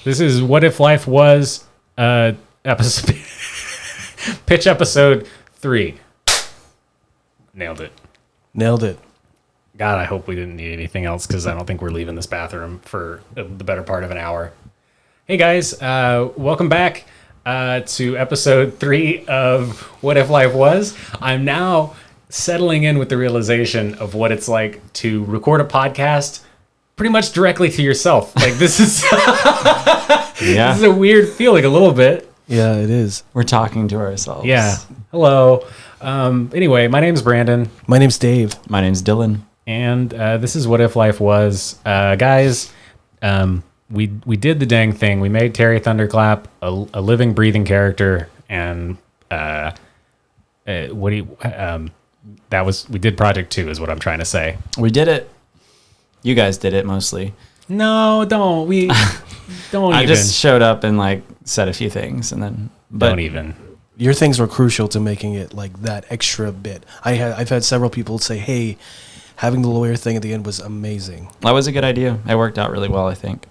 This is What If Life Was episode pitch episode 3. Nailed it. God, I hope we didn't need anything else because I don't think we're leaving this bathroom for the better part of an hour. Hey guys, welcome back to episode 3 of What If Life Was. I'm now settling in with the realization of what it's like to record a podcast pretty much directly to yourself. Like this is This is a weird feeling a little bit. Yeah, it is. We're talking to ourselves. Yeah. Hello. Anyway, my name's Brandon. My name's Dave. My name's Dylan. And this is What If Life Was. Guys, we did the dang thing. We made Terry Thunderlap a living, breathing character, and we did Project 2 is what I'm trying to say. We did it. You guys did it mostly. No, don't. I just showed up and said a few things and then don't even. Your things were crucial to making it like that extra bit. I've had several people say, "Hey, having the lawyer thing at the end was amazing." That was a good idea. It worked out really well, I think.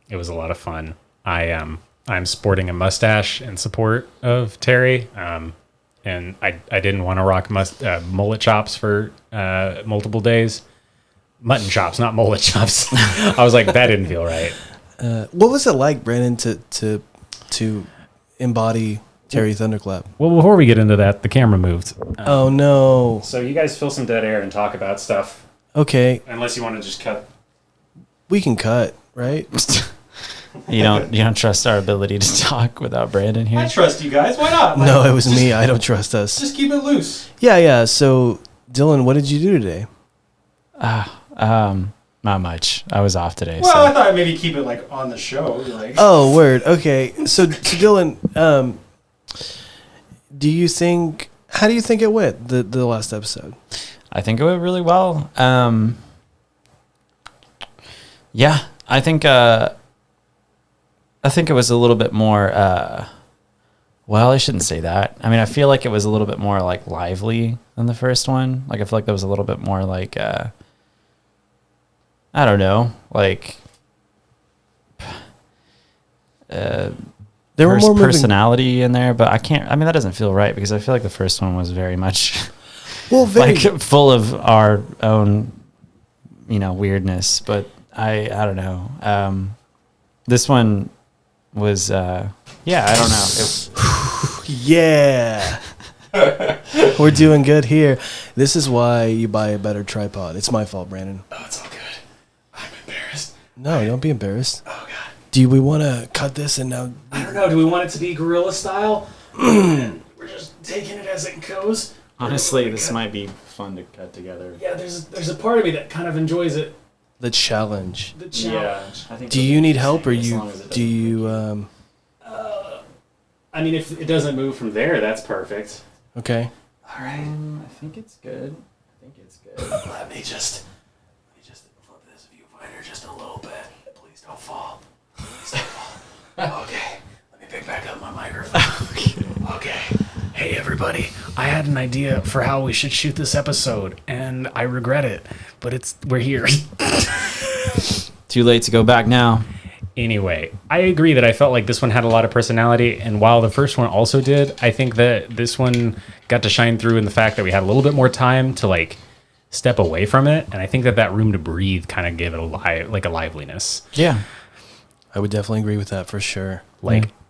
It was a lot of fun. I'm sporting a mustache in support of Terry, and I didn't want to rock mullet chops for multiple days. Mutton chops, not mullet chops. I was like, that didn't feel right. What was it like, Brandon, to embody Terry Thunderclap? Well, before we get into that, the camera moved. Oh no! So you guys fill some dead air and talk about stuff. Okay. Unless you want to just cut. We can cut, right? You don't trust our ability to talk without Brandon here? I trust you guys. Why not? No, it was me. I don't trust us. Just keep it loose. Yeah. So, Dylan, what did you do today? Not much. I was off today. Well, so. I thought maybe keep it on the show. Oh, word. Okay. So Dylan, how do you think it went, the last episode? I think it went really well. Yeah, I think it was a little bit more, well, I shouldn't say that. I mean, I feel like it was a little bit more lively than the first one. I feel like there was a little bit more I don't know, there were more personality in there, but that doesn't feel right because I feel like the first one was very much full of our own, weirdness, but I don't know. This one was, I don't know. Yeah. We're doing good here. This is why you buy a better tripod. It's my fault, Brandon. Oh, it's all good. I'm embarrassed. No, don't be embarrassed. Oh, God. Do we want to cut this and now? I don't know. Do we want it to be gorilla style? We're just taking it as it goes. Honestly, this might be fun to cut together. Yeah, there's a part of me that kind of enjoys it. The challenge. Yeah. I think do you need help or if if it doesn't move from there, that's perfect. Okay. All right. I think it's good. Let me just flip this viewfinder just a little bit. Please don't fall. Okay. Let me pick back up my microphone. Okay. Hey, everybody. I had an idea for how we should shoot this episode, and I regret it, but we're here. Too late to go back now. Anyway, I agree that I felt like this one had a lot of personality, and while the first one also did, I think that this one got to shine through in the fact that we had a little bit more time to step away from it, and I think that room to breathe kind of gave it a liveliness. Yeah. I would definitely agree with that for sure.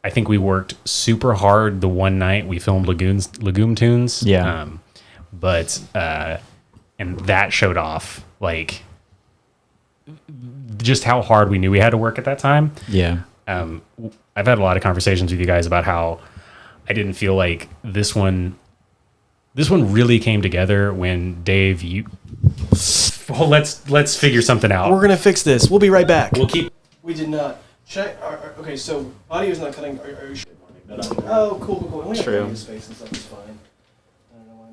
I think we worked super hard the one night we filmed Legume Tunes. Yeah. And that showed off just how hard we knew we had to work at that time. Yeah. I've had a lot of conversations with you guys about how I didn't feel like this one really came together when Dave, let's figure something out. We're gonna fix this. We'll be right back. We did not. Okay, so audio's not cutting. Are you sure? Oh, cool. We have plenty of space and stuff. It's fine. I don't know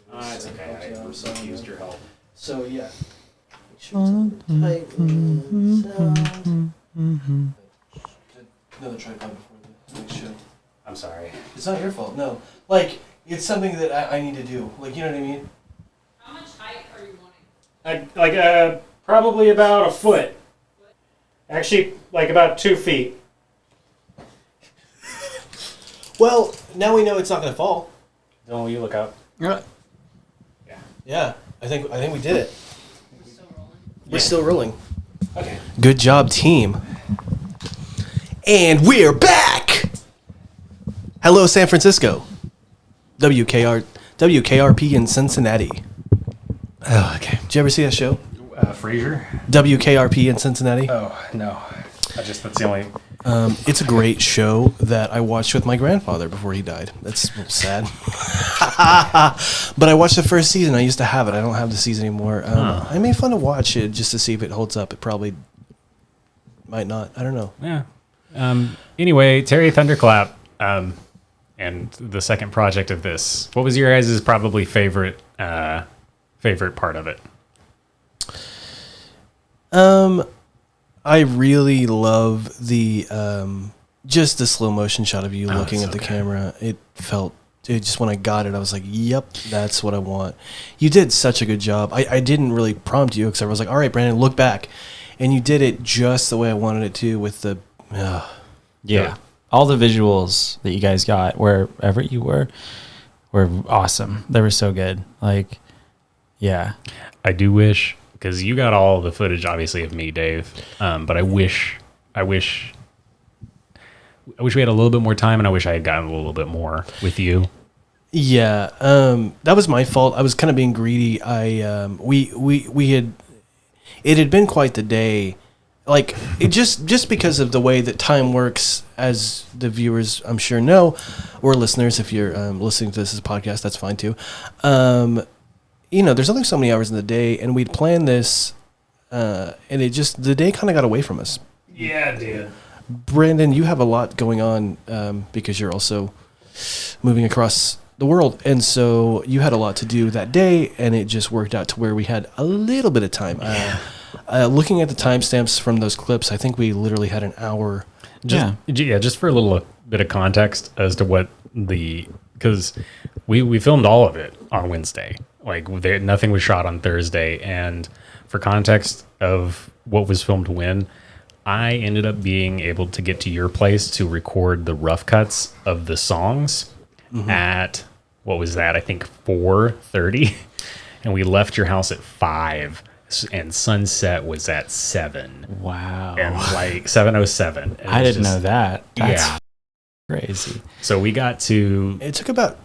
why. It's okay. I used your help. So yeah. Another tripod before the next show. I'm sorry. It's not your fault. No, it's something that I need to do. You know what I mean? How much height are you wanting? Probably about a foot. Actually, like about 2 feet. Well, now we know it's not going to fall. Don't you look up. Yeah, I think we did it. We're Yeah. still rolling. Okay. Good job, team. And we're back. Hello, San Francisco. WKRP in Cincinnati. Oh, okay. Did you ever see that show? Frasier? WKRP in Cincinnati. Oh, no. That's the only... It's a great show that I watched with my grandfather before he died. That's a little sad. But I watched the first season. I used to have it. I don't have the season anymore. I made fun to watch it just to see if it holds up. It probably might not. I don't know. Yeah. Anyway, Terry Thunderclap, and the second project of this. What was your guys' probably favorite part of it? I really love the just the slow motion shot of you looking at the camera. It just when I got it, I was like, "Yep, that's what I want." You did such a good job. I didn't really prompt you because I was like, "All right, Brandon, look back," and you did it just the way I wanted it to with the. Yeah. All the visuals that you guys got wherever you were awesome. They were so good. Like, yeah. I do wish, because you got all the footage, obviously, of me, Dave. But I wish we had a little bit more time, and I wish I had gotten a little bit more with you. Yeah, that was my fault. I was kind of being greedy. It had been quite the day. Like, it just because of the way that time works, as the viewers I'm sure know, or listeners, if you're listening to this as a podcast, that's fine too. There's only so many hours in the day, and we'd planned this, and the day kind of got away from us. Yeah, it did. Brandon, you have a lot going on because you're also moving across the world, and so you had a lot to do that day, and it just worked out to where we had a little bit of time. Looking at the timestamps from those clips, I think we literally had an hour. Just for a little bit of context as to what because we filmed all of it on Wednesday. Like, nothing was shot on Thursday, and for context of what was filmed when, I ended up being able to get to your place to record the rough cuts of the songs at, what was that? I think 4:30, and we left your house at 5. And sunset was at 7. Wow. And like 7:07. I didn't know that. That's yeah. Crazy. So we got to... It took about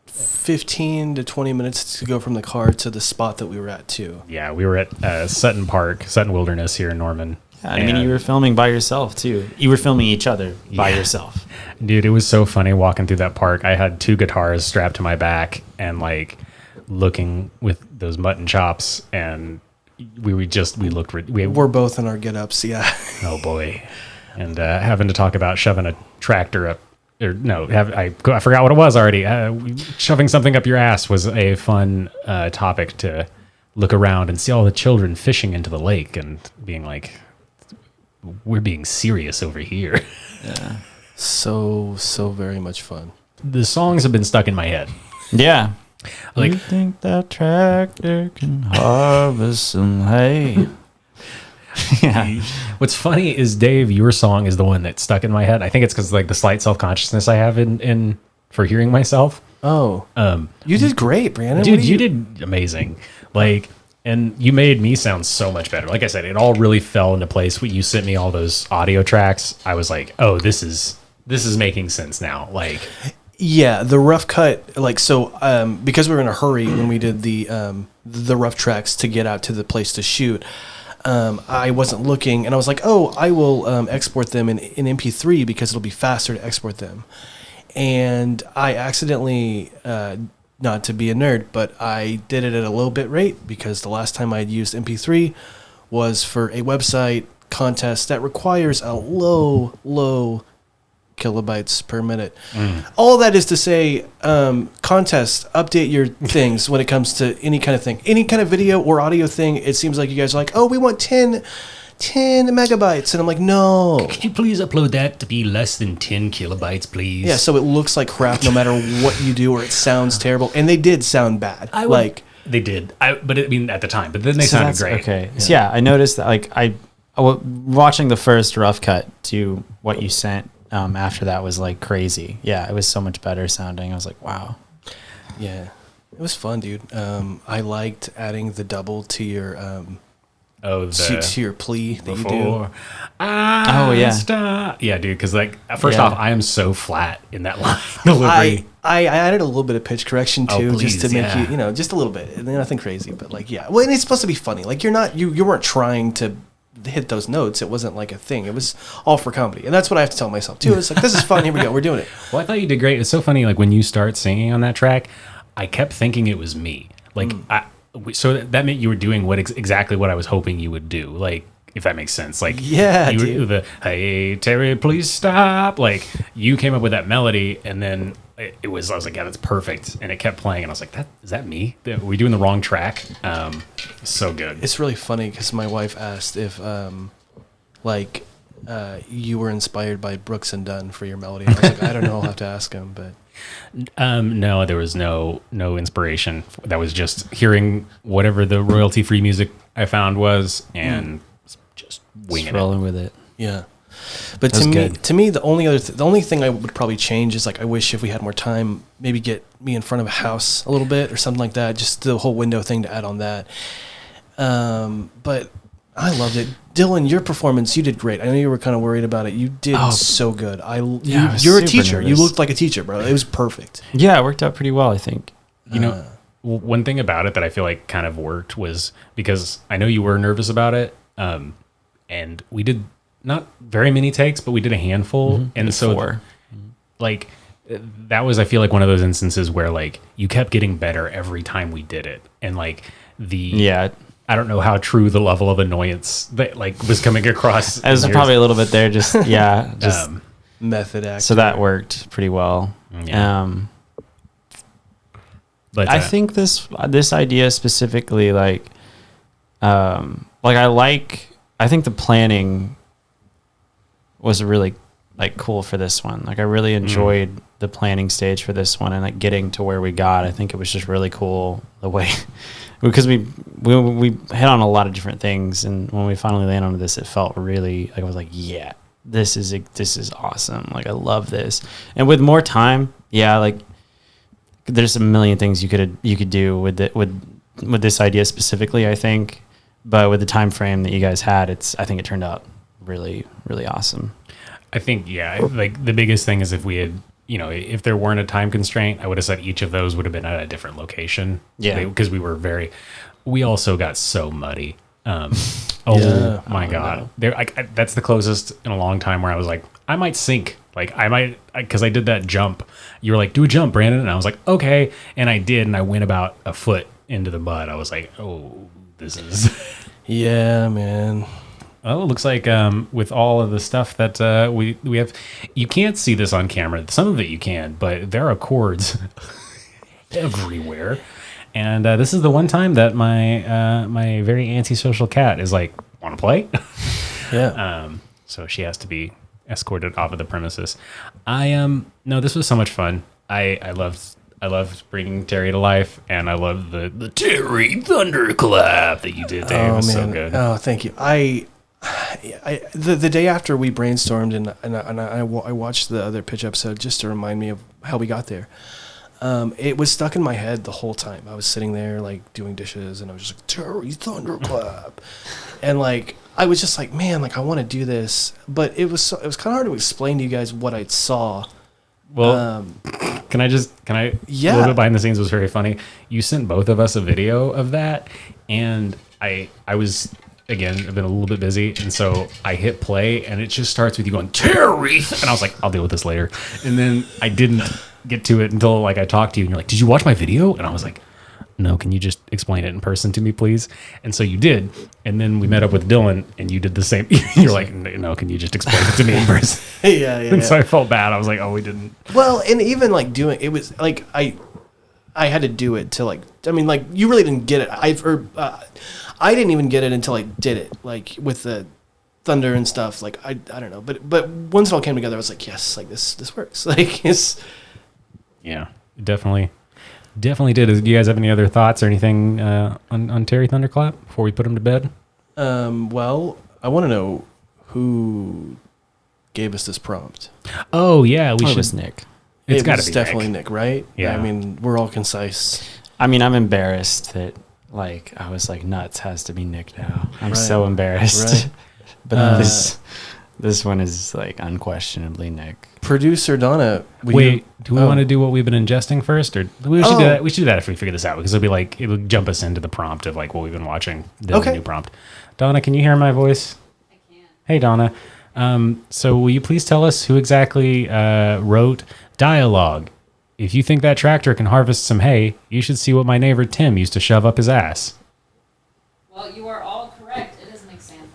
15 to 20 minutes to go from the car to the spot that we were at, too. Yeah, we were at Sutton Wilderness here in Norman. Yeah, I mean, you were filming by yourself, too. You were filming each other by yourself. Dude, it was so funny walking through that park. I had 2 guitars strapped to my back and, like, looking with those mutton chops, and we're both in our get-ups. Yeah. Oh boy. And having to talk about shoving a tractor up, or no, I forgot what it was already. Shoving something up your ass was a fun topic to look around and see all the children fishing into the lake and being like, we're being serious over here. Yeah. So very much fun. The songs have been stuck in my head. Yeah. Like, you think that tractor can harvest some hay? Yeah. What's funny is, Dave, your song is the one that stuck in my head. I think it's because like the slight self-consciousness I have in for hearing myself. Oh, you did great, Brandon. Dude, you did amazing. Like, and you made me sound so much better. Like I said, it all really fell into place. When you sent me all those audio tracks, I was like, oh, this is making sense now. Like. Yeah, the rough cut, like, so because we were in a hurry when we did the rough tracks to get out to the place to shoot, I wasn't looking, and I was like, oh, I will export them in MP3 because it'll be faster to export them. And I accidentally, not to be a nerd, but I did it at a low bit rate because the last time I had used MP3 was for a website contest that requires a low kilobytes per minute. All that is to say, contest, update your things when it comes to any kind of thing, any kind of video or audio thing. It seems like you guys are like, oh, we want 10 megabytes, and I'm like, no. Could you please upload that to be less than 10 kilobytes, please? Yeah, so it looks like crap no matter what you do, or it sounds terrible, and they did sound bad. They did. But I mean, at the time, but then they sounded great. Okay. Yeah. So yeah, I noticed that. Like, watching the first rough cut to what you sent after that was like crazy. Yeah, it was so much better sounding. I was like, wow. Yeah, it was fun, dude. I liked adding the double to your to your plea that you do. Oh yeah, yeah, dude. Because like first off, I am so flat in that line delivery. I added a little bit of pitch correction too, please, just to make you know, just a little bit, nothing crazy, but like Well, and it's supposed to be funny. Like you weren't trying to hit those notes. It wasn't like a thing. It was all for comedy, and that's what I have to tell myself too. It's like, this is fun. Here we go. We're doing it. Well, I thought you did great. It's so funny. Like when you start singing on that track, I kept thinking it was me. Like so that meant you were doing exactly what I was hoping you would do. Like, if that makes sense. Like, yeah, you were hey Terry, please stop. Like, you came up with that melody, and then I was like, yeah, that's perfect. And it kept playing, and I was like, is that me? Are we doing the wrong track? So good. It's really funny because my wife asked if you were inspired by Brooks and Dunn for your melody. I was like, I don't know. I'll have to ask him, but. No, there was no inspiration. That was just hearing whatever the royalty-free music I found was, and just winging rolling with it. Yeah, but to me, the only thing I would probably change is like, I wish if we had more time, maybe get me in front of a house a little bit or something like that. Just the whole window thing to add on that. But I loved it. Dylan, your performance, you did great. I know you were kind of worried about it. You did so good. You're a teacher. Nervous. You looked like a teacher, bro. It was perfect. Yeah, it worked out pretty well, I think. You know, one thing about it that I feel like kind of worked was because I know you were nervous about it, and we did not very many takes, but we did a handful. And so, like, that was, I feel like, one of those instances where, like, you kept getting better every time we did it. And, like, I don't know how true the level of annoyance that like was coming across. It was probably a little bit there. Just method act. So that worked pretty well. Yeah. But I think this idea specifically, I think the planning was really like cool for this one. Like I really enjoyed the planning stage for this one and like getting to where we got. I think it was just really cool the way. Because we hit on a lot of different things, and when we finally landed on this, it felt really like I was like, yeah, this is awesome. Like I love this. And with more time, like there's a million things you could do with it with this idea specifically, I think. But with the time frame that you guys had, I think it turned out really, really awesome. I think like the biggest thing is if we had. You know, if there weren't a time constraint, I would have said each of those would have been at a different location. Yeah. Because we also got so muddy. My God. That's the closest in a long time where I was like, I might sink. Like, because I did that jump. You were like, do a jump, Brandon. And I was like, okay. And I did. And I went about a foot into the mud. I was like, oh, this is. Yeah, man. Oh, it looks like with all of the stuff that we have, you can't see this on camera. Some of it you can, but there are cords everywhere. And this is the one time that my very antisocial cat is like, want to play? Yeah. So she has to be escorted off of the premises. No, this was so much fun. I loved bringing Terry to life, and I loved the Terry Thunderclap that you did, Dave. It was so good. Oh, thank you. The day after we brainstormed and I watched the other pitch episode just to remind me of how we got there. It was stuck in my head the whole time. I was sitting there like doing dishes and I was just like, Terry Thunderclap. And like I was just like, man, like I want to do this, but it was kind of hard to explain to you guys what I saw. Well, can I a little bit behind the scenes was very funny. You sent both of us a video of that, and I was. Again, I've been a little bit busy, and so I hit play, and it just starts with you going, Terry! And I was like, I'll deal with this later. And then I didn't get to it until like I talked to you, and you're like, did you watch my video? And I was like, no, can you just explain it in person to me, please? And so you did, and then we met up with Dylan, and you did the same. You're like, no, can you just explain it to me in person? And so I felt bad. I was like, oh, we didn't. Well, and even like doing it was like I had to do it to like, I mean, like you really didn't get it. I didn't even get it until I did it, like with the thunder and stuff. Like I don't know, but once it all came together, I was like, yes, like this works. Like it's. Yeah, definitely did. Do you guys have any other thoughts or anything on Terry Thunderclap before we put him to bed? Well, I want to know who gave us this prompt. Oh yeah, we It should. was Nick. It's got to was be definitely Nick. Nick, right? Yeah. I mean, we're all concise. I mean, I'm embarrassed that like I was like nuts has to be Nick now. I'm Right. so embarrassed. Right. But this one is like unquestionably Nick. Producer Donna, Wait, do we want to do what we've been ingesting first, or we should Oh. do that? We should do that if we figure this out, because it'll be like it'll jump us into the prompt of like what we've been watching. The Okay. new prompt. Donna, can you hear my voice? I can't. Hey, Donna. So will you please tell us who exactly wrote dialogue? If you think that tractor can harvest some hay, you should see what my neighbor Tim used to shove up his ass. Well, you are all correct. It is Nick Sanford.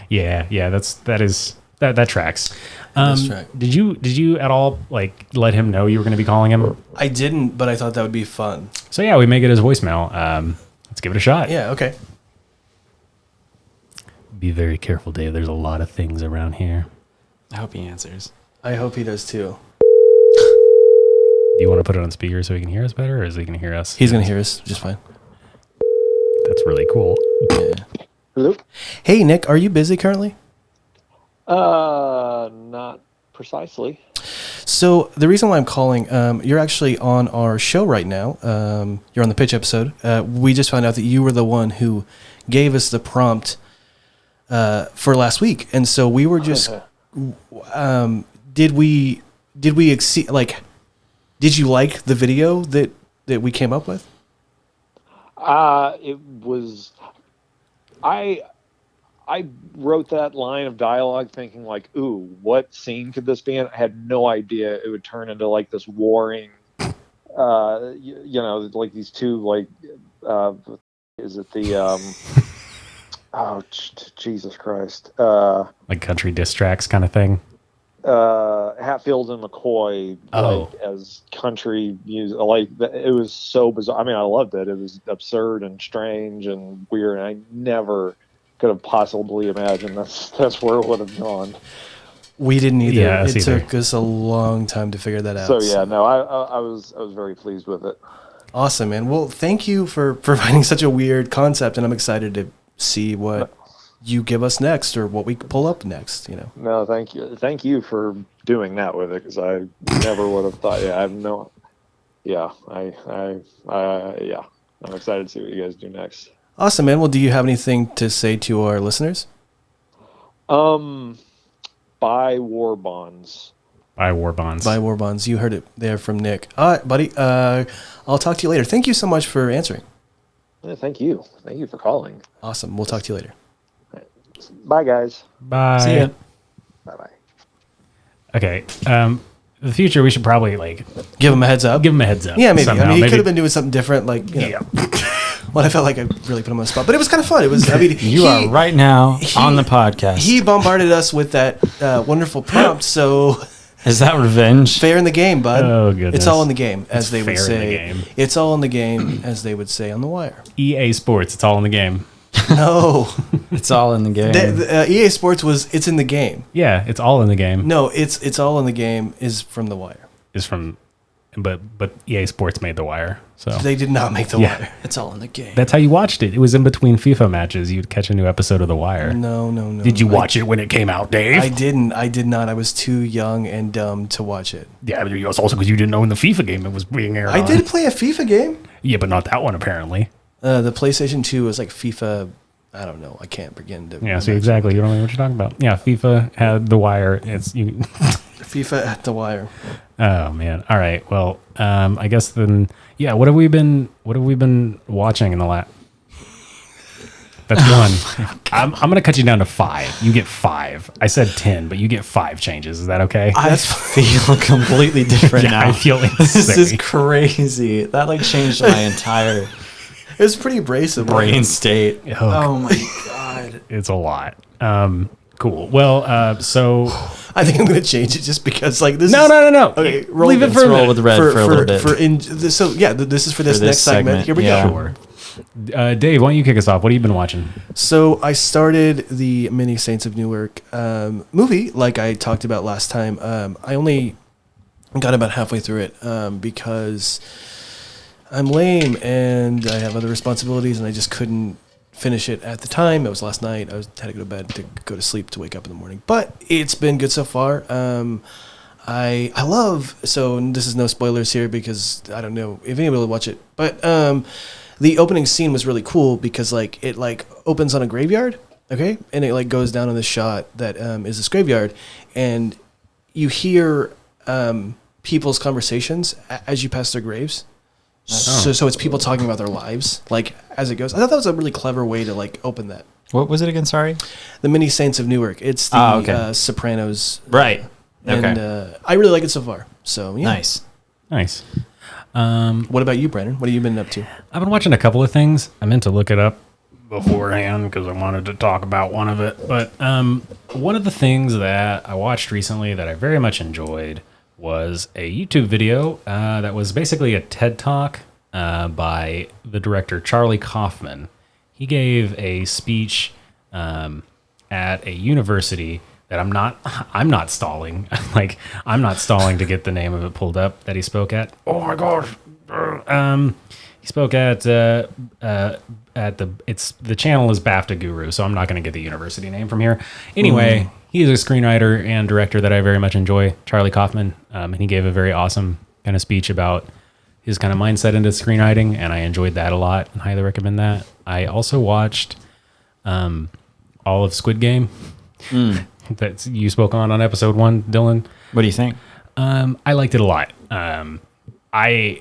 Yeah, that tracks. does track. Did you at all like let him know you were going to be calling him? I didn't, but I thought that would be fun. So yeah, we may get his voicemail. Let's give it a shot. Yeah, okay. Be very careful, Dave. There's a lot of things around here. I hope he answers. I hope he does too. Do you want to put it on speaker so he can hear us better, or is he going to hear us? He's going to hear us just fine. That's really cool. Yeah. Hello? Hey, Nick, are you busy currently? Not precisely. So the reason why I'm calling, you're actually on our show right now. You're on the pitch episode. We just found out that you were the one who gave us the prompt for last week, and so we were just, did we exceed, like, did you like the video that we came up with? It was. I wrote that line of dialogue thinking like, ooh, what scene could this be in? I had no idea it would turn into like this warring, like these two, like, is it the, Jesus Christ. Like country diss tracks kind of thing. Hatfield and McCoy, like, as country music, like, it was so bizarre. I mean, I loved it. It was absurd and strange and weird. And I never could have possibly imagined that's where it would have gone. We didn't either. Yeah, us it either. took us a long time to figure that out. So yeah, no, I was very pleased with it. Awesome, man. Well, thank you for providing such a weird concept, and I'm excited to see what you give us next or what we pull up next, you know. No, thank you for doing that with it, because I never would have thought. Yeah, I have no. Yeah, yeah, I'm excited to see what you guys do next. Awesome, man. Well, do you have anything to say to our listeners? Buy war bonds. Buy war bonds. Buy war bonds. You heard it there from Nick. All right, buddy. I'll talk to you later. Thank you so much for answering. Yeah, thank you for calling. Awesome. We'll talk to you later. Bye, guys. Bye. See ya. Bye. Okay. The future, we should probably like Give him a heads up. give him a heads up. Yeah, maybe. somehow. I mean, he Maybe- could have been doing something different, like, you know. Yeah. Well, I felt like I really put him on the spot, but it was kind of fun. It was. I mean, You are right now on the podcast. He bombarded us with that wonderful prompt. So Is that revenge? fair in the game, bud. Oh, goodness. It's all in the game, as It's they would fair in the say. game. It's all in the game, as they would say on The Wire. EA Sports. It's all in the game. No, It's all in the game. EA Sports was. It's in the game. Yeah, it's all in the game. No, it's all in the game is from The Wire. Is from, but EA Sports made The Wire. So They did not make The Yeah. Wire. It's all in the game. that's how you watched it. It was in between FIFA matches. You'd catch a new episode of The Wire. No. Did you watch it when it came out, Dave? I didn't. I did not. I was too young and dumb to watch it. Yeah, but it was also because you didn't know when the FIFA game it was being aired. I on. did play a FIFA game. Yeah, but not that one apparently. The PlayStation 2 was like FIFA. I don't know. I can't begin to. Yeah, see exactly. You don't know what you're talking about. Yeah, FIFA had The Wire. It's you. FIFA at The Wire. Oh man. All right. Well, I guess then. Yeah. What have we been watching in the last? That's one. I'm gonna cut you down to 5. You get 5. I said 10, but you get 5 changes. Is that okay? I feel completely different Yeah, now. I feel This is insane. crazy. That like changed my entire It was pretty abrasive. brain state. Oh, my god. it's a lot. Cool. Well, so I think I'm going to change it just because, like, this. no. Okay, Leave it this. for a Roll minute. with red for a little bit. This is for this For this next segment. segment, Here we yeah. go. Sure. Dave, why don't you kick us off? What have you been watching? So I started the Many Saints of Newark movie, like I talked about last time. I only got about halfway through it because I'm lame and I have other responsibilities, and I just couldn't finish it at the time. It was last night. Had to go to bed to go to sleep to wake up in the morning. But it's been good so far. I love, so this is no spoilers here because I don't know if anybody will watch it, but the opening scene was really cool because like it like opens on a graveyard, okay, and it like goes down on this shot that is this graveyard, and you hear people's conversations as you pass their graves. So it's people talking about their lives like as it goes. I thought that was a really clever way to like open that. What was it again? Sorry, The Many Saints of Newark. It's the Sopranos, right? And I really like it so far. So yeah. Nice. What about you, Brandon? What have you been up to? I've been watching a couple of things. I meant to look it up beforehand because I wanted to talk about one of it. But one of the things that I watched recently that I very much enjoyed was a YouTube video that was basically a TED Talk by the director Charlie Kaufman. He gave a speech at a university that I'm not stalling. Like, I'm not stalling to get the name of it pulled up that he spoke at. Oh my gosh. He spoke at the channel is BAFTA Guru, so I'm not going to get the university name from here. Anyway, he is a screenwriter and director that I very much enjoy, Charlie Kaufman, and he gave a very awesome kind of speech about his kind of mindset into screenwriting, and I enjoyed that a lot and highly recommend that. I also watched all of Squid Game that you spoke on episode 1, Dylan. What do you think? I liked it a lot. I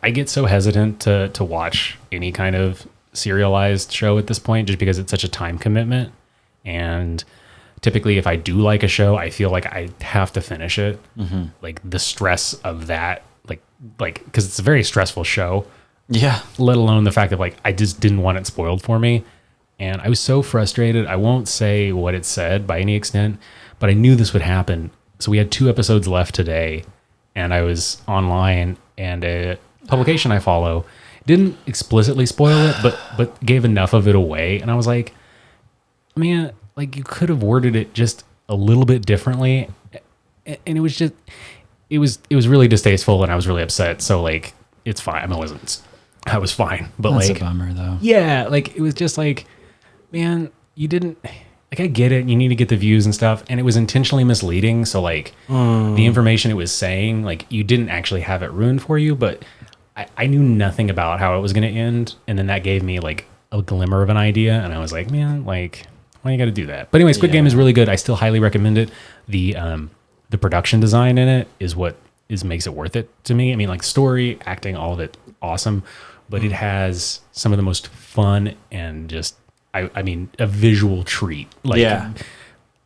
get so hesitant to watch any kind of serialized show at this point just because it's such a time commitment. And typically if I do like a show, I feel like I have to finish it. Mm-hmm. Like the stress of that, like, cause it's a very stressful show. Yeah. Let alone the fact that like, I just didn't want it spoiled for me. And I was so frustrated. I won't say what it said by any extent, but I knew this would happen. So we had 2 episodes left today, and I was online, and a publication I follow didn't explicitly spoil it, but gave enough of it away. And I was like, man, like you could have worded it just a little bit differently. And it was just, it was really distasteful, and I was really upset. So like, it's fine. I mean, I was fine, but That's like, a bummer though. Yeah, like it was just like, man, you didn't, like I get it, you need to get the views and stuff, and it was intentionally misleading, so like the information it was saying, like you didn't actually have it ruined for you, but I knew nothing about how it was going to end, and then that gave me like a glimmer of an idea, and I was like, man, like why you got to do that? But anyway, Squid Game is really good. I still highly recommend it. The production design in it is what makes it worth it to me. I mean, like story, acting, all of it, awesome, but it has some of the most fun and just I mean, a visual treat. Like,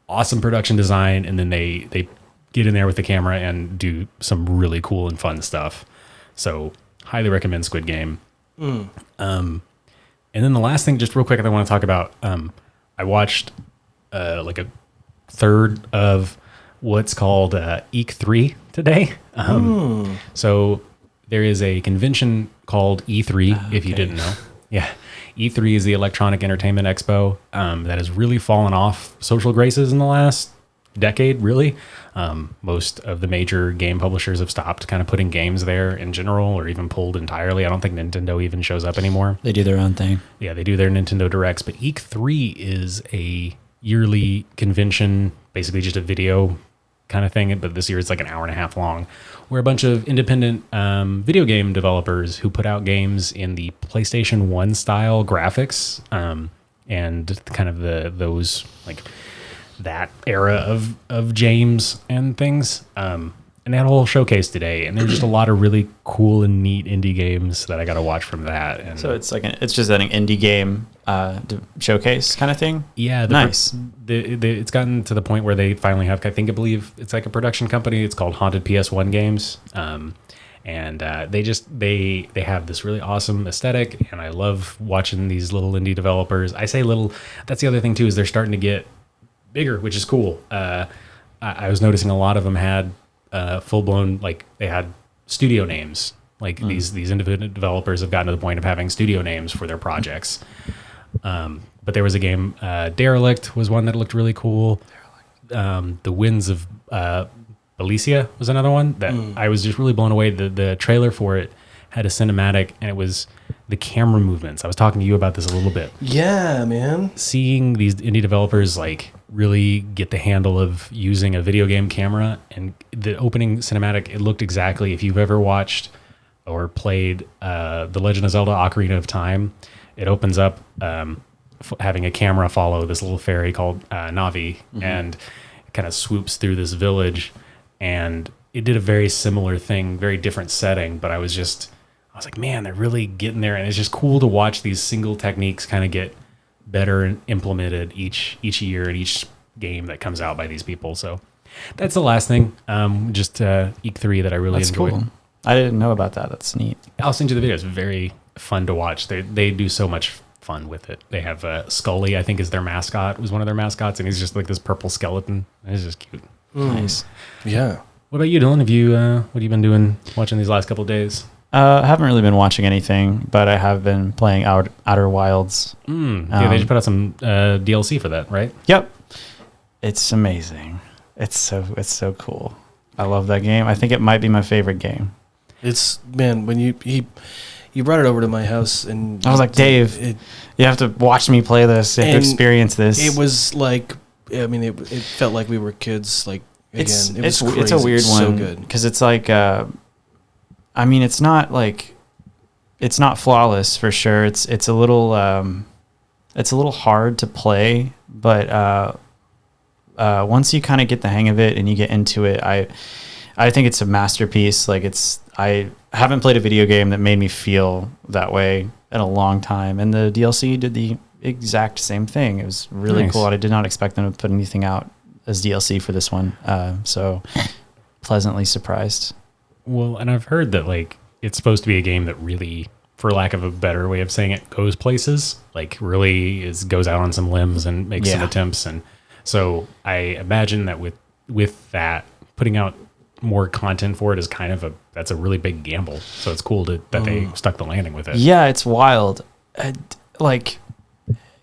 awesome production design, and then they get in there with the camera and do some really cool and fun stuff. So, highly recommend Squid Game. And then the last thing, just real quick, I want to talk about. I watched like a third of what's called E3 today. So there is a convention called E3, if you didn't know. Yeah. E3 is the Electronic Entertainment Expo that has really fallen off social graces in the last decade, really. Most of the major game publishers have stopped kind of putting games there in general, or even pulled entirely. I don't think Nintendo even shows up anymore. They do their own thing. Yeah, they do their Nintendo Directs, but E3 is a yearly convention, basically just a video kind of thing, but this year it's like an hour and a half long, where a bunch of independent video game developers who put out games in the PlayStation 1 style graphics and kind of those like that era of James and things. And they had a whole showcase today, and there's just a lot of really cool and neat indie games that I got to watch from that. And so it's like it's just an indie game showcase kind of thing. Yeah, nice. It's gotten to the point where they finally have, I believe it's like a production company. It's called Haunted PS1 Games, and they have this really awesome aesthetic, and I love watching these little indie developers. I say little. That's the other thing too, is they're starting to get bigger, which is cool. I was noticing a lot of them had full-blown, like they had studio names. Like these independent developers have gotten to the point of having studio names for their projects. But there was a game, Derelict was one that looked really cool. The Winds of Elysia was another one that I was just really blown away. The trailer for it had a cinematic, and the camera movements. I was talking to you about this a little bit. Yeah, man. Seeing these indie developers like really get the handle of using a video game camera, and the opening cinematic, it looked exactly, if you've ever watched or played The Legend of Zelda Ocarina of Time, it opens up having a camera follow this little fairy called Navi, and it kind of swoops through this village, and it did a very similar thing, very different setting, but I was like, man, they're really getting there, and it's just cool to watch these single techniques kind of get better and implemented each year in each game that comes out by these people. So that's the last thing. Just Eek 3 that I really enjoyed. Cool. I didn't know about that. That's neat. I'll send you the video. It's very fun to watch. They do so much fun with it. They have Scully, I think, is their mascot, was one of their mascots, and he's just like this purple skeleton. It's just cute. Nice. Yeah. What about you, Dylan? What have you been doing, watching these last couple of days? I haven't really been watching anything, but I have been playing Outer Wilds. Yeah, they just put out some DLC for that, right? Yep. It's amazing. It's so cool. I love that game. I think it might be my favorite game. It's, man, when you brought it over to my house, and I was like, Dave, you have to watch me play this. You have to experience this. It was like, I mean, it felt like we were kids. Like, again, it's crazy. a weird one. So good. Because it's like, I mean, it's not flawless for sure. It's a little hard to play, but once you kind of get the hang of it and you get into it, I think it's a masterpiece. Like, I haven't played a video game that made me feel that way in a long time, and the DLC did the exact same thing. It was really cool. I did not expect them to put anything out as DLC for this one, so pleasantly surprised. Well, and I've heard that like it's supposed to be a game that really, for lack of a better way of saying it, goes places. Like, really goes out on some limbs and makes some attempts, and so I imagine that with that, putting out more content for it is kind of that's a really big gamble. So it's cool that they stuck the landing with it. Yeah, it's wild. Like,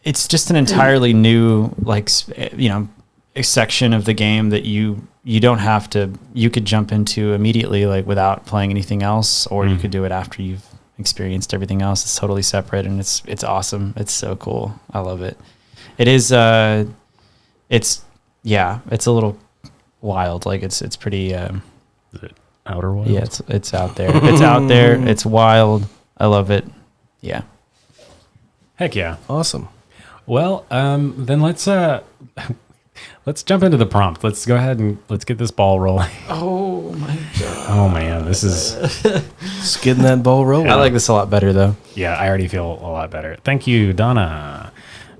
it's just an entirely new, like, a section of the game that you don't have to, you could jump into immediately, like, without playing anything else, or you could do it after you've experienced everything else. It's totally separate, and it's awesome. It's so cool. I love it. It is, it's a little wild. Like, it's pretty, Is it Outer Wilds? Yeah, it's out there. It's out there. It's wild. I love it. Yeah. Heck yeah. Awesome. Well, then let's jump into the prompt. Let's go ahead and let's get this ball rolling. Oh my god. Oh man, this is Just getting that ball rolling. I like this a lot better though. yeah. I already feel a lot better. Thank you, Donna,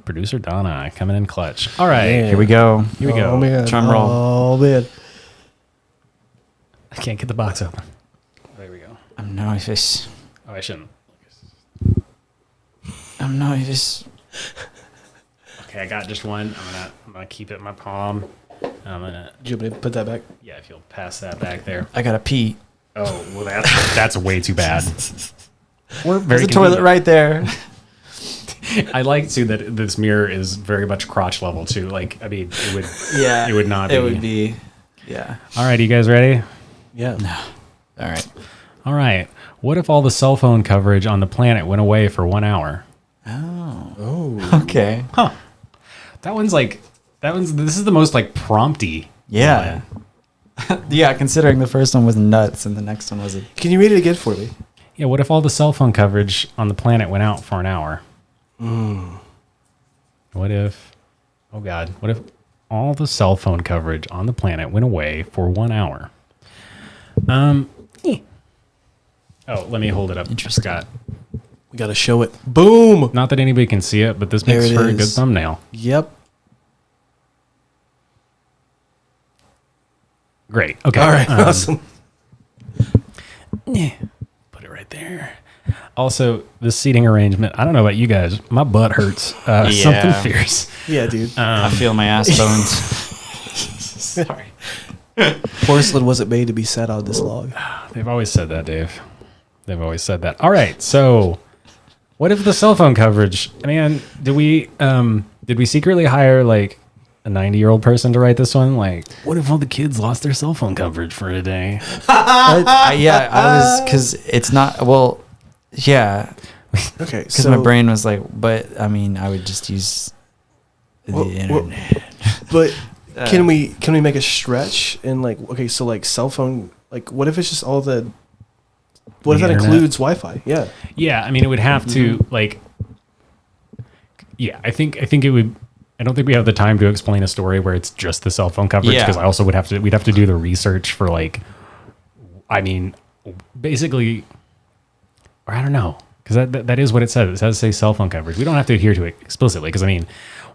producer Donna, coming in clutch. All right, Yeah. Here we go. here we go. Oh man. Drum roll. Oh man. I can't get the box open. There we go. I'm nervous. Oh, I shouldn't. I'm nervous. Okay, I got just one. I'm gonna keep it in my palm. I'm gonna Do you want me to put that back? yeah. If you'll pass that back there. I gotta pee. Oh well, that's way too bad. We're very There's a toilet right there. I like too that this mirror is very much crotch level too. Like, I mean, it would Yeah. it would not be. It would be. Yeah. All right, you guys ready? Yeah. All right. All right. What if all the cell phone coverage on the planet went away for 1 hour? Oh. Okay. Huh. This is the most like prompty. Yeah. Yeah. Considering the first one was nuts and the next one was a. Can you read it again for me? Yeah. What if all the cell phone coverage on the planet went out for an hour? What if? Oh God. What if all the cell phone coverage on the planet went away for 1 hour? Oh, let me hold it up. Scott. We got to show it. Boom. Not that anybody can see it, but this There makes it for a good is. thumbnail. Yep. Great. Okay. All right. Awesome. Put it right there. Also, the seating arrangement, I don't know about you guys. My butt hurts. Something fierce. Yeah, dude. I feel my ass bones. Sorry. Porcelain wasn't made to be sat on this log. They've always said that, Dave. They've always said that. All right. So, what if the cell phone coverage? Man, did we secretly hire like a 90-year-old person to write this one? Like, what if all the kids lost their cell phone coverage for a day? I was because it's not. Well, yeah. Okay, Because my brain was like, but I mean, I would just use the internet. But can we make a stretch and like, okay, so like cell phone, like what if it's just all the, what if that internet? includes Wi-Fi? Yeah. Yeah, I mean, it would have to like. Yeah, I think it would. I don't think we have the time to explain a story where it's just the cell phone coverage because I also we'd have to do the research for like. I mean, basically, or I don't know, because that is what it says. It says say cell phone coverage. We don't have to adhere to it explicitly because I mean,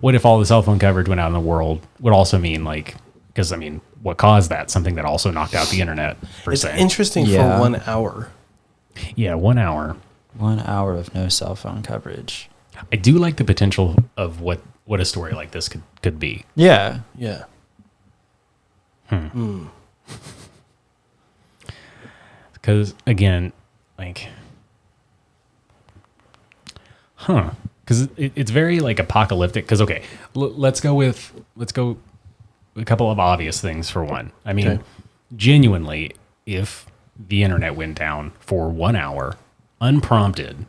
what if all the cell phone coverage went out in the world would also mean like, because I mean, what caused that? Something that also knocked out the internet per It's se. interesting for 1 hour. Yeah, 1 hour. 1 hour of no cell phone coverage. I do like the potential of what a story like this could be. Yeah. Yeah. Because again, like, because it's very like apocalyptic. Because okay, let's go a couple of obvious things for one. I mean, genuinely, if the internet went down for 1 hour unprompted,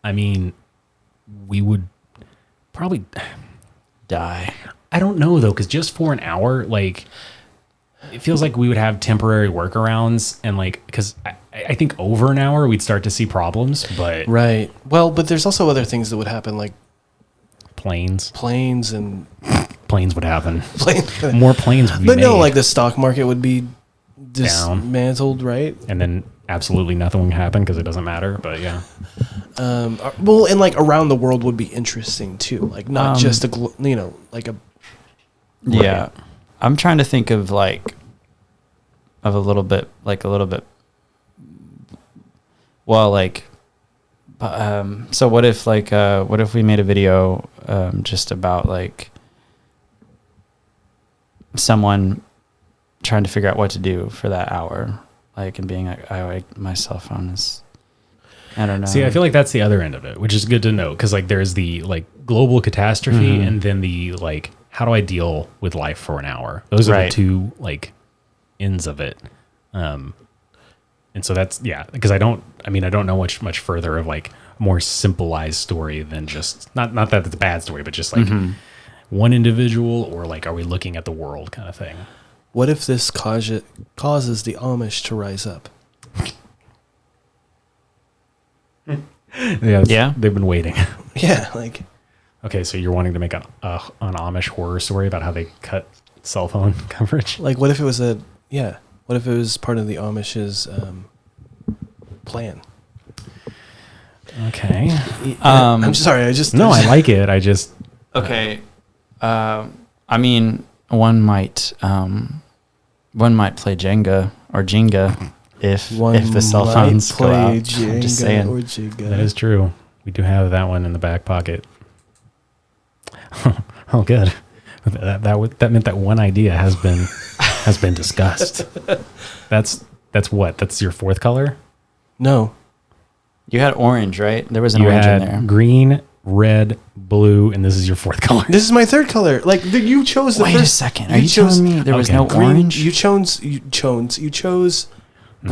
I mean, we would probably Die. I don't know though, because just for an hour, like, it feels like we would have temporary workarounds, and like, because I think over an hour we'd start to see problems, but Right. Well, but there's also other things that would happen, like planes and would happen. planes. More planes would be But no, made, like the stock market would be Down. dismantled, right? and then absolutely nothing would happen because it doesn't matter. But yeah, Well, and like around the world would be interesting too. Like not just like a. Yeah. I'm trying to think of a little bit. Well, like, so what if we made a video just about like someone trying to figure out what to do for that hour, like, and being like, my cell phone is, I don't know. see, I feel like that's the other end of it, which is good to know because like there's the like global catastrophe, and then the like, how do I deal with life for an hour? Those are the two like ends of it. And so that's, because I don't know much further of like a more simplified story than just not that it's a bad story, but just like one individual, or like, are we looking at the world kind of thing? What if this causes the Amish to rise up? Yeah, they've been waiting. Yeah, like. Okay, so you're wanting to make an Amish horror story about how they cut cell phone coverage? Like, what if it was what if it was part of the Amish's plan? Okay. I'm sorry, I like it. I just Okay. I mean, one might play Jenga or Jenga if the cell phones go out. I'm just saying. Or Jenga. That is true. We do have that one in the back pocket. Oh, good. That meant that one idea has been discussed. That's what? That's your fourth color? No. You had orange, right? There was an You orange had in there. green, red, blue, and this is your fourth color. This is my third color. Like you chose the Wait a first. second. Are you telling me there was no green, orange? You chose No,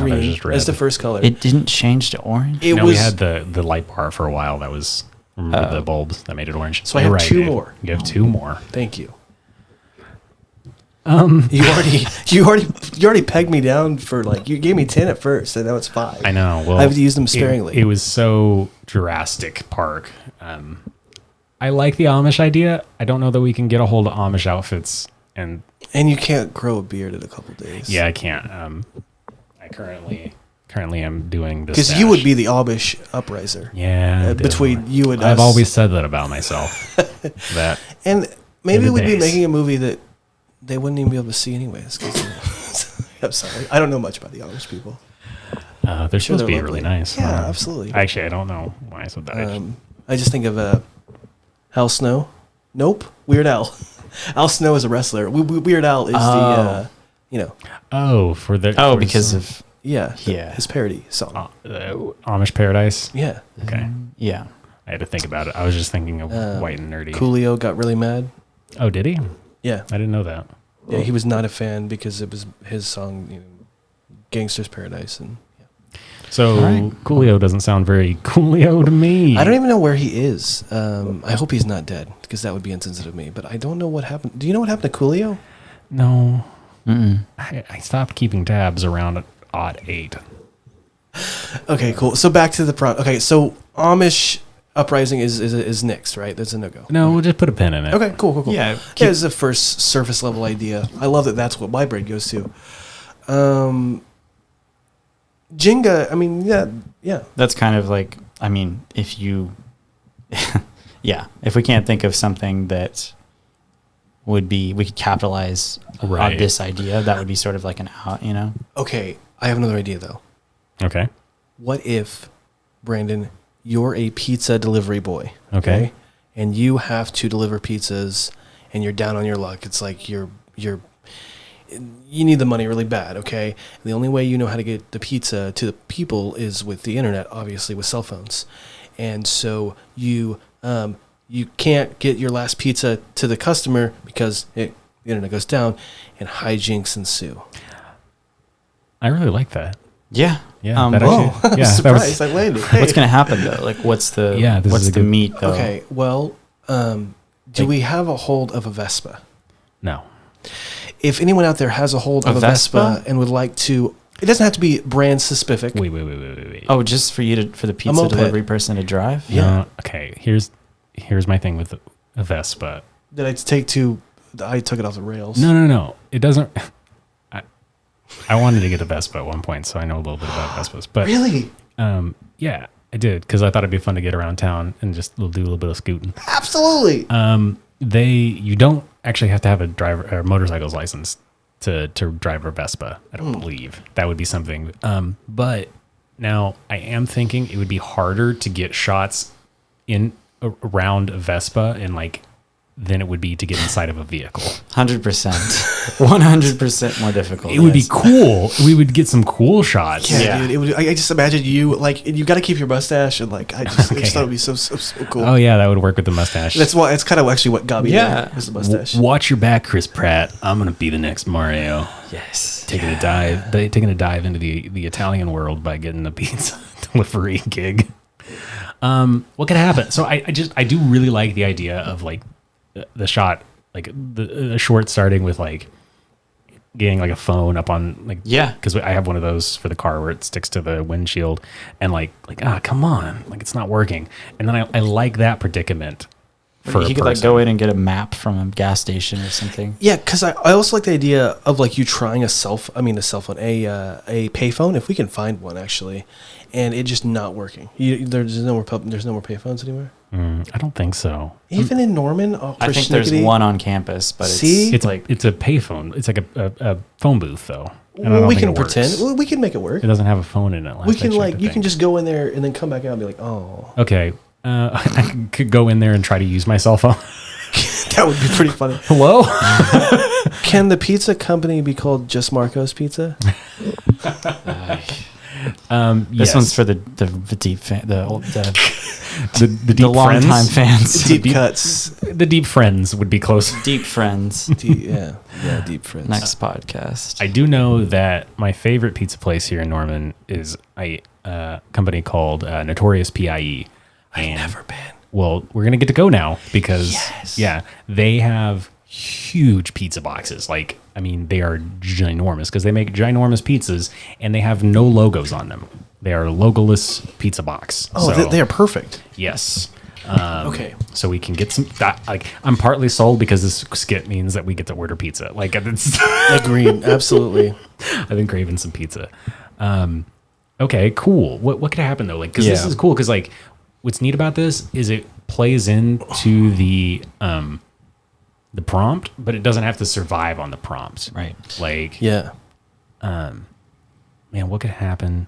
green there's just red. as the first color. It didn't change to orange? We had the light bar for a while. That was the bulbs that made it orange. So I have two more. You have two more. Thank you. You already pegged me down for like, you gave me 10 at first, and now it's 5. I know. Well, I have to use them sparingly. It was so Jurassic Park. I like the Amish idea. I don't know that we can get a hold of Amish outfits, and you can't grow a beard in a couple days. yeah, I can't. I currently am doing this because you would be the Amish upriser. Yeah, between you and I've us. always said that about myself. That and maybe the we'd be days. making a movie that they wouldn't even be able to see anyways. 'Cause I'm sorry, I don't know much about the Amish people. they're supposed to be lovely. really nice. Yeah, absolutely. Actually, I don't know why I said that. I just think of Al Snow. Nope, Weird Al. Al Snow is a wrestler. Weird Al is the because of his parody song. Amish Paradise. Yeah. Okay. Yeah. I had to think about it. I was just thinking of White and Nerdy. Coolio got really mad. Oh, did he? Yeah. I didn't know that. Yeah, he was not a fan because it was his song, Gangster's Paradise, and So right. Coolio doesn't sound very Coolio to me. I don't even know where he is. I hope he's not dead because that would be insensitive of me. But I don't know what happened. Do you know what happened to Coolio? No. I stopped keeping tabs around odd 8. Okay, cool. So back to the prompt. Okay, so Amish Uprising is next, right? That's a no-go. No, we'll just put a pin in it. Okay, cool. Yeah, It's the first surface level idea. I love that that's what my brain goes to. Jenga, I mean, yeah. That's kind of like, I mean, if you, if we can't think of something that we could capitalize on this idea, that would be sort of like an out, you know? Okay, I have another idea, though. Okay. What if, Brandon, you're a pizza delivery boy, Okay. and you have to deliver pizzas, and you're down on your luck. It's like you need the money really bad, okay? And the only way you know how to get the pizza to the people is with the internet, obviously with cell phones. And so you can't get your last pizza to the customer because the internet goes down, and hijinks ensue. I really like that. Yeah. Yeah. Um, that Oh, actually- I'm yeah, that surprised was- I landed. What's going to happen though? Like, what's the this what's is a the good- meat though? Okay, well, do we have a hold of a Vespa? No. If anyone out there has a hold of a Vespa and would like to, it doesn't have to be brand specific. Wait. Oh, just for the pizza moped. delivery person to drive? Yeah. No, okay. Here's my thing with a Vespa. That I took it off the rails. No. It doesn't. I wanted to get a Vespa at one point, so I know a little bit about Vespas. But Really? yeah, I did because I thought it'd be fun to get around town and just do a little bit of scooting. Absolutely. You don't actually have to have a motorcycle's license to drive a Vespa. I don't believe that would be something. But now I am thinking it would be harder to get shots in around a Vespa and than it would be to get inside of a vehicle. 100%. 100% more difficult. It would be cool. We would get some cool shots. Yeah, dude. I just imagine you you got to keep your mustache and I just thought it would be so cool. Oh yeah, that would work with the mustache. That's why it's kind of actually what got me. Yeah. there, was the mustache. Watch your back, Chris Pratt. I'm gonna be the next Mario. Yes. Taking a dive into the Italian world by getting a pizza delivery gig. What could happen? So I do really like the idea of the shot, the short starting with getting a phone up on because I have one of those for the car where it sticks to the windshield and come on, it's not working. And then I like that predicament. For He could go in and get a map from a gas station or something. Yeah, because I also like the idea of you trying a cell phone, a payphone, if we can find one actually, and it just not working. There's no more payphones anymore. I don't think so. Even in Norman, I think there's one on campus, but It's a payphone. It's like a phone booth though. And I don't we think can it works. pretend. Well, we can make it work. It doesn't have a phone in it. We can you can just go in there and then come back out and be like, oh. Okay. I could go in there and try to use my cell phone. That would be pretty funny. Hello? Can the pizza company be called Just Marco's Pizza? This one's for the deep fan, the deep long time friends. fans. Deep cuts. The deep friends would be close. Deep friends. Deep friends. Next podcast. I do know that my favorite pizza place here in Norman is a company called Notorious PIE. I've never been. Well, we're going to get to go now because, they have huge pizza boxes. They are ginormous because they make ginormous pizzas and they have no logos on them. They are logoless pizza box. Oh, So, they are perfect. yes. Okay. So we can get some. I'm partly sold because this skit means that we get to order pizza. Agreed. Absolutely. I've been craving some pizza. Okay, cool. What could happen though? Because this is cool. Because what's neat about this is it plays into the prompt, but it doesn't have to survive on the prompt. Right. Man, what could happen?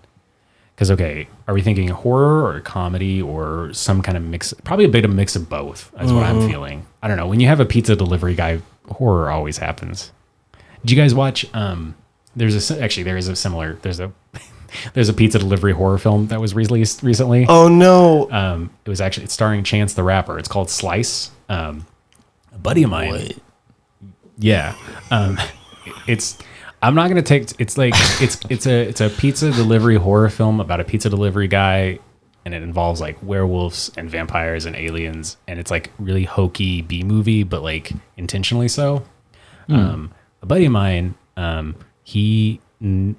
Because are we thinking horror or comedy or some kind of mix? Probably a bit of mix of both. That's what I'm feeling. I don't know. When you have a pizza delivery guy, horror always happens. Did you guys watch? There's a pizza delivery horror film that was released recently. Oh no. It's starring Chance the Rapper. It's called Slice. A buddy of mine. Yeah. I'm not gonna take. It's like it's a pizza delivery horror film about a pizza delivery guy, and it involves like werewolves and vampires and aliens, and it's like really hokey B movie, but like intentionally so. A buddy of mine, he he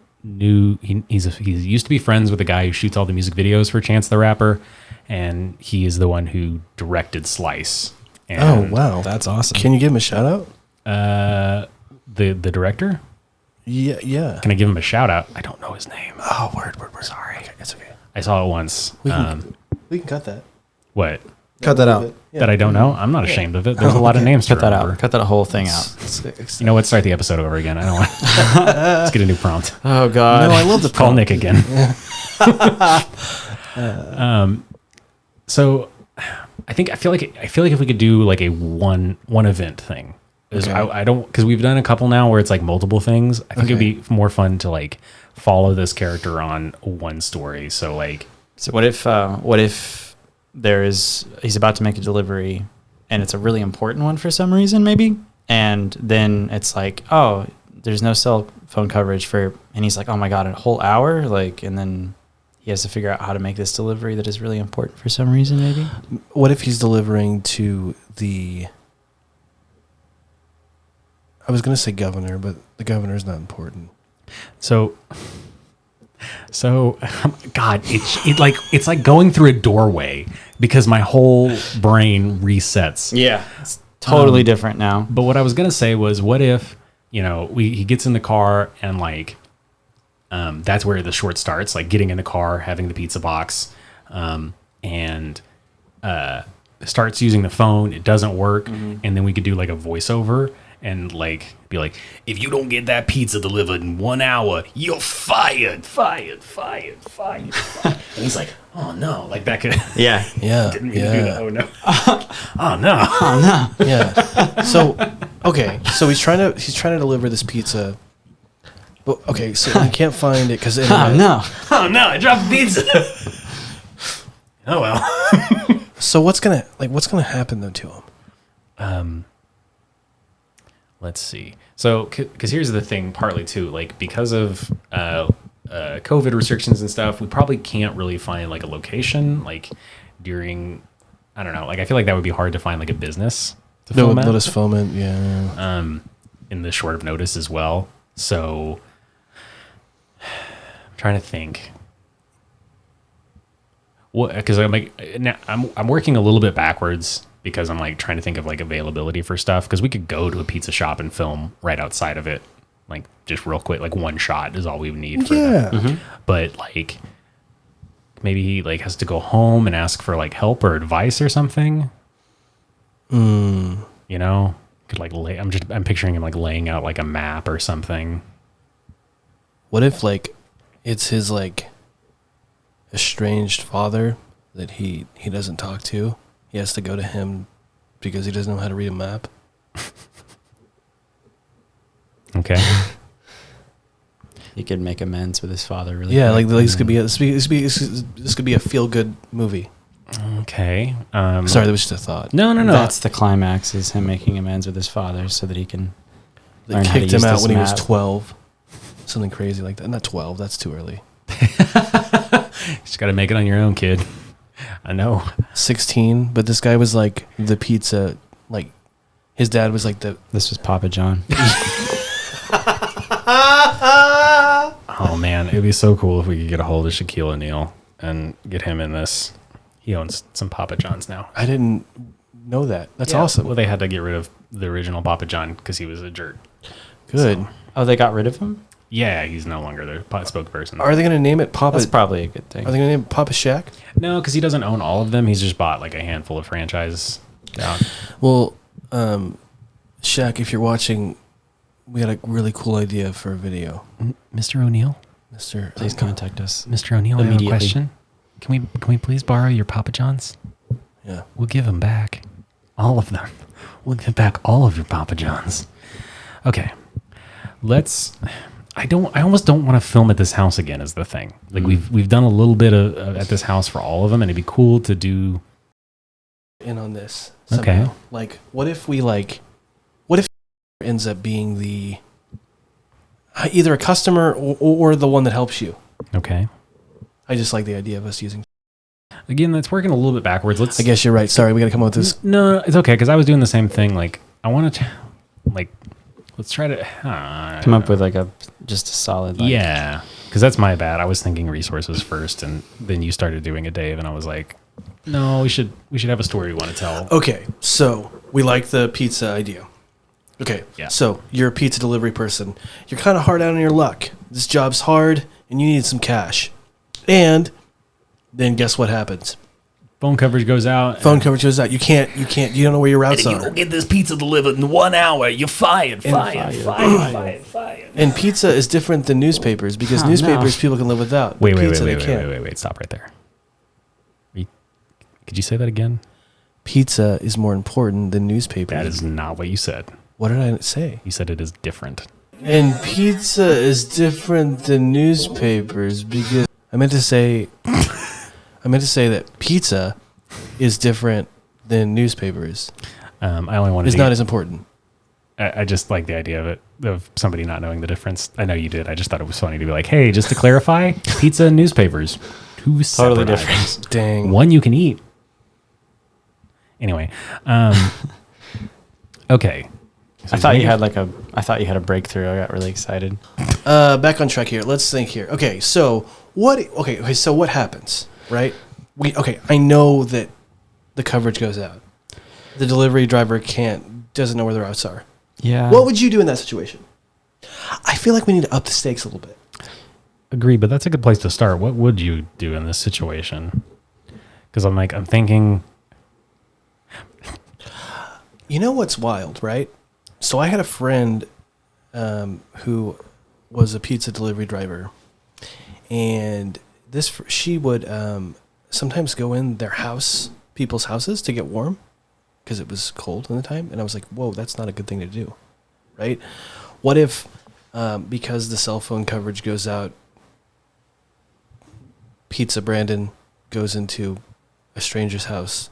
used to be friends with the guy who shoots all the music videos for Chance the Rapper, and he is the one who directed Slice. And Oh wow, That's awesome. Can you give him a shout out? the director. Yeah. Can I give him a shout out? I don't know his name. Oh, word. Sorry. Okay, it's okay. I saw it once. We can cut that. What? Cut that out. That I don't know? I'm not ashamed of it. There's a lot of names to Cut that remember. out. Cut that whole thing out. You know what? Start the episode over again. I don't want. Let's get a new prompt. Oh God. No, I love the Call prompt. Nick again. So I feel like if we could do like a one event thing, is Okay. I don't, because we've done a couple now where it's like multiple things. I think it'd be more fun to like follow this character on one story. So like, So what if he's about to make a delivery and it's a really important one for some reason maybe, and then it's like, oh, there's no cell phone coverage and he's like, oh my God, a whole hour, like, and then he has to figure out how to make this delivery that is really important for some reason maybe. What if he's delivering to the... I was going to say governor, but the governor's not important. so God, it's like going through a doorway because my whole brain resets. Yeah, it's totally different now. But what I was gonna say was, what if, he gets in the car and like, that's where the short starts, like getting in the car, having the pizza box, and starts using the phone. It doesn't work, and then we could do like a voiceover and like be like, if you don't get that pizza delivered in 1 hour, you're fired. And he's like, oh no, like that could Yeah. Yeah. didn't mean to do that. Oh no. Yeah. So, okay. So he's trying to deliver this pizza. But, okay. So he can't find it because Oh no. Oh no, I dropped the pizza. Oh well. So what's gonna happen though to him? Let's see. So, because here's the thing, partly too, like because of COVID restrictions and stuff, we probably can't really find like a location like during. I don't know. Like I feel like that would be hard to find like a business to film at. Let us film it. Yeah. In the short of notice as well. So, I'm trying to think. What? Because I'm like, now I'm working a little bit backwards because I'm like trying to think of like availability for stuff. Because we could go to a pizza shop and film right outside of it, like just real quick, like one shot is all we would need. For that. But like, maybe he like has to go home and ask for like help or advice or something. Could like I'm picturing him like laying out like a map or something. What if like it's his like estranged father that he doesn't talk to? He has to go to him because he doesn't know how to read a map. Okay. He could make amends with his father. Really. Yeah, quick. like this could be a feel good movie. Okay. Sorry, that was just a thought. No. That's the climax, is him making amends with his father so that he can. They learn how to kicked him use out this when he was map. 12. Something crazy like that. Not 12. That's too early. Just got to make it on your own, kid. I know. 16. But this guy was like the pizza. Like his dad was like the. This was Papa John. Oh man, it'd be so cool if we could get a hold of Shaquille O'Neal and get him in this. He owns some Papa John's now. I didn't know that. That's Yeah, awesome. Well, they had to get rid of the original Papa John because he was a jerk. Good. So, Oh, they got rid of him? yeah, he's no longer the spokesperson. Are they going to name it Papa? That's probably a good thing. Are they going to name it Papa Shack? No, because he doesn't own all of them. He's just bought like a handful of franchises. Yeah. Well, Shaq, if you're watching, we got a really cool idea for a video. Mr. O'Neal? Mr. Please contact us. Mr. O'Neal, I have a Immediately. question. Can we please borrow your Papa John's? Yeah. We'll give them back. All of them. We'll give back all of your Papa John's. Okay. I almost don't want to film at this house again is the thing. Like we've done a little bit of at this house for all of them, and it'd be cool to do. In on this. Okay. Somehow. Like, what if ends up being the Either a customer or the one that helps you. Okay. I just like the idea of us using. Again, that's working a little bit backwards. I guess you're right. Sorry, we got to come up with this. No, it's okay because I was doing the same thing. Like, I want to, like, let's try to come up with like just a solid. Like, yeah, because that's my bad. I was thinking resources first, and then you started doing it, Dave, and I was like, no, we should have a story we want to tell. Okay, so we like the pizza idea. Okay, yeah. So you're a pizza delivery person. You're kind of hard out on your luck. This job's hard, and you need some cash. And then guess what happens? Phone coverage goes out. You don't know where your routes are. You go get this pizza delivered in 1 hour. You're fired. And pizza is different than newspapers because newspapers people can live without. Wait. Stop right there. Could you say that again? Pizza is more important than newspapers. That is not what you said. What did I say? You said it is different. And pizza is different than newspapers because I meant to say that pizza is different than newspapers. I only wanted. It's not as important. I just like the idea of it, of somebody not knowing the difference. I know you did. I just thought it was funny to be like, hey, just to clarify, pizza and newspapers, two totally separate different. items. Dang. One you can eat. Anyway, okay. So I thought you had a breakthrough. I got really excited. Back on track here. Let's think here. Okay, so what happens, right? I know that the coverage goes out. The delivery driver doesn't know where the routes are. Yeah. What would you do in that situation? I feel like we need to up the stakes a little bit. Agree, but that's a good place to start. What would you do in this situation? Because I'm thinking. You know what's wild, right? So I had a friend who was a pizza delivery driver, and she would sometimes go in people's houses to get warm because it was cold in the time, and I was like, whoa, that's not a good thing to do, right? What if because the cell phone coverage goes out, Pizza Brandon goes into a stranger's house,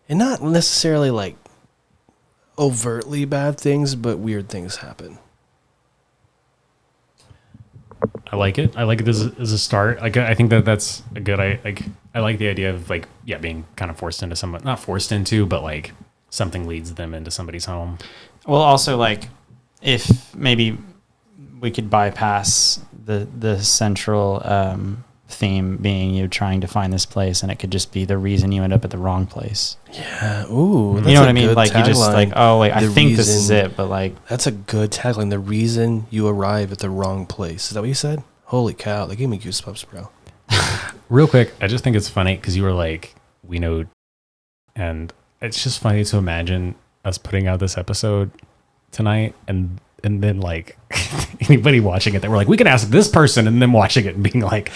and not necessarily like overtly bad things, but weird things happen. I like it. I like it as a start. I think that's a good. I like the idea of being kind of forced into someone, not forced into, but like something leads them into somebody's home. Well, also like if maybe we could bypass the central theme being you trying to find this place, and it could just be the reason you end up at the wrong place. Yeah. Ooh. You know what I mean? Like you just like, oh wait, I think this is it, but like that's a good tagline. The reason you arrive at the wrong place. Is that what you said? Holy cow! That gave me goosebumps, bro. Real quick, I just think it's funny because you were like, we know, and it's just funny to imagine us putting out this episode tonight and then like anybody watching it that we're like, we can ask this person, and then watching it and being like,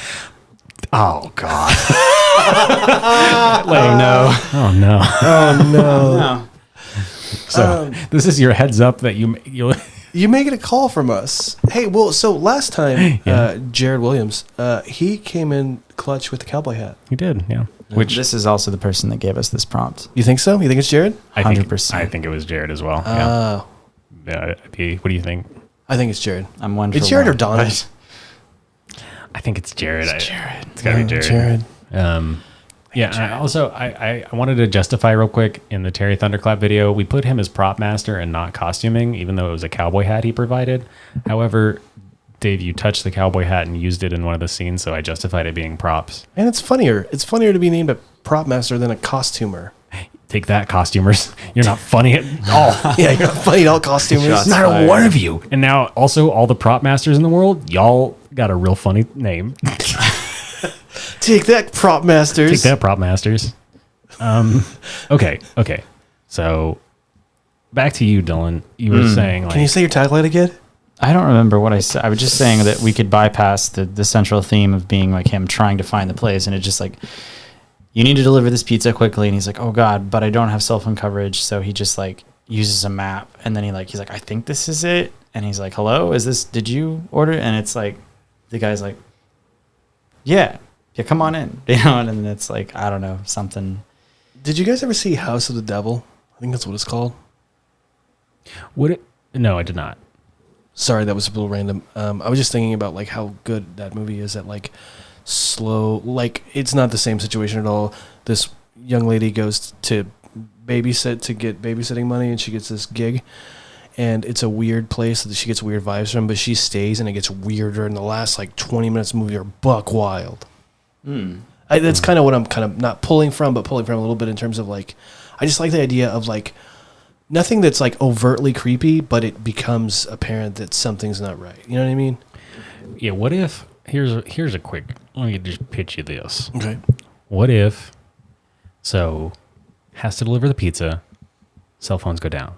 oh god. Oh no. So this is your heads up that you'll may get a call from us. Hey, well, so last time Jared Williams, he came in clutch with the cowboy hat. He did, yeah. Which this is also the person that gave us this prompt. You think so? You think it's Jared? 100%. I think it was Jared as well. Yeah. What do you think? I think it's Jared. I'm one. It's Jared or Donna? I think it's Jared. It's Jared. It's gotta be Jared. I wanted to justify real quick in the Terry Thunderclap video, we put him as prop master and not costuming, even though it was a cowboy hat he provided. However, Dave, you touched the cowboy hat and used it in one of the scenes, so I justified it being props. And it's funnier. It's funnier to be named a prop master than a costumer. Take that, costumers. You're not funny at all. Yeah, you're not funny at all, costumers. Not one of you. And now also all the prop masters in the world, y'all got a real funny name. Take that, prop masters. Take that, prop masters. Okay. So back to you, Dylan. You were saying, like, can you say your tagline again? I don't remember what I said. I was just saying that we could bypass the central theme of being like him trying to find the place, and it just like, you need to deliver this pizza quickly, and he's like, oh god, but I don't have cell phone coverage, so he just like uses a map, and then he's like, I think this is it, and he's like, hello, did you order? And it's like, the guy's like, yeah, come on in, and then it's like, I don't know, something. Did you guys ever see House of the Devil? I think that's what it's called. No, I did not. Sorry, that was a little random. I was just thinking about like how good that movie is at like slow. Like it's not the same situation at all. This young lady goes to babysit to get babysitting money, and she gets this gig, and it's a weird place that she gets weird vibes from. But she stays, and it gets weirder. In the last like 20 minutes of the movie are buck wild. That's kind of what I'm kind of not pulling from, but pulling from a little bit in terms of like, I just like the idea of like. Nothing that's like overtly creepy, but it becomes apparent that something's not right. You know what I mean? Yeah. What if here's a quick? Let me just pitch you this. Okay. What if? So, has to deliver the pizza. Cell phones go down.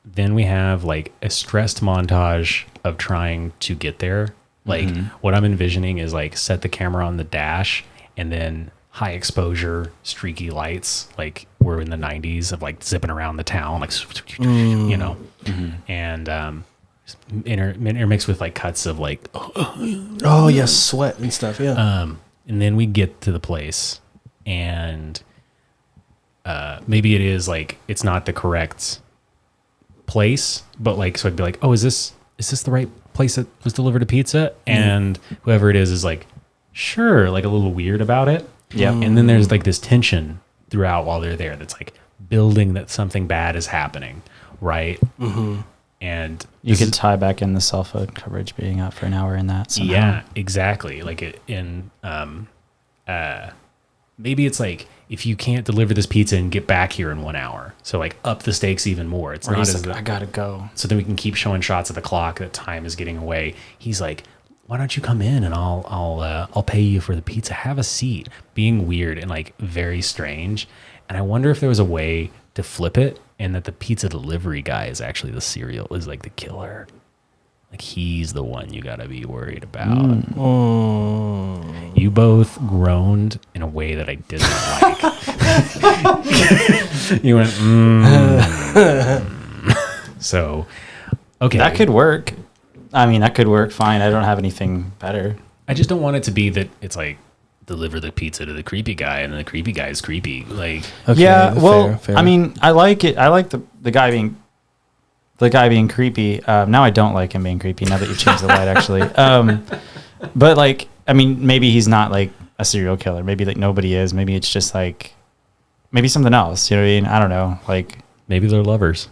Then we have like a stressed montage of trying to get there. Like what I'm envisioning is like set the camera on the dash and then high exposure streaky lights like we're in the 90s of like zipping around the town like you know and intermixed with like cuts of like oh yes, sweat and stuff, yeah. And then we get to the place and maybe it is like it's not the correct place, but like so I'd be like, oh, is this the right place that was delivered a pizza? And whoever it is like sure, like a little weird about it. Yeah. And then there's like this tension throughout while they're there that's like building that something bad is happening, right? And you could tie back in the cell phone coverage being out for an hour in that somehow. Yeah, exactly. Like maybe it's like if you can't deliver this pizza and get back here in 1 hour, so like up the stakes even more. It's or not he's as like, I gotta go. So then we can keep showing shots of the clock that time is getting away. He's like, why don't you come in and I'll pay you for the pizza. Have a seat. Being weird and like very strange. And I wonder if there was a way to flip it and that the pizza delivery guy is actually the is like the killer. Like he's the one you gotta be worried about. You both groaned in a way that I didn't like. You went, So, okay. That could work. I mean, that could work fine. I don't have anything better. I just don't want it to be that it's like deliver the pizza to the creepy guy and the creepy guy is creepy. Like, Okay, yeah, well, fair. I mean, I like it. I like the guy being creepy. Now I don't like him being creepy. Now that you've changed the light, actually. But like, I mean, maybe he's not like a serial killer. Maybe like nobody is. Maybe it's just like maybe something else. You know what I mean? I don't know. Like maybe they're lovers.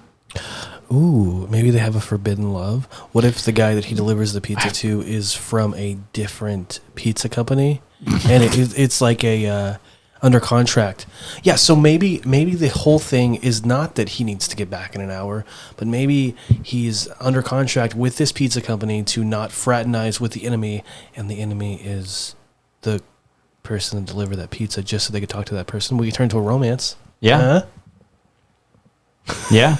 Ooh, maybe they have a forbidden love. What if the guy that he delivers the pizza to is from a different pizza company, and it's like a under contract? Yeah, so maybe the whole thing is not that he needs to get back in an hour, but maybe he's under contract with this pizza company to not fraternize with the enemy, and the enemy is the person that delivered that pizza, just so they could talk to that person. We could turn to a romance. Yeah. Yeah.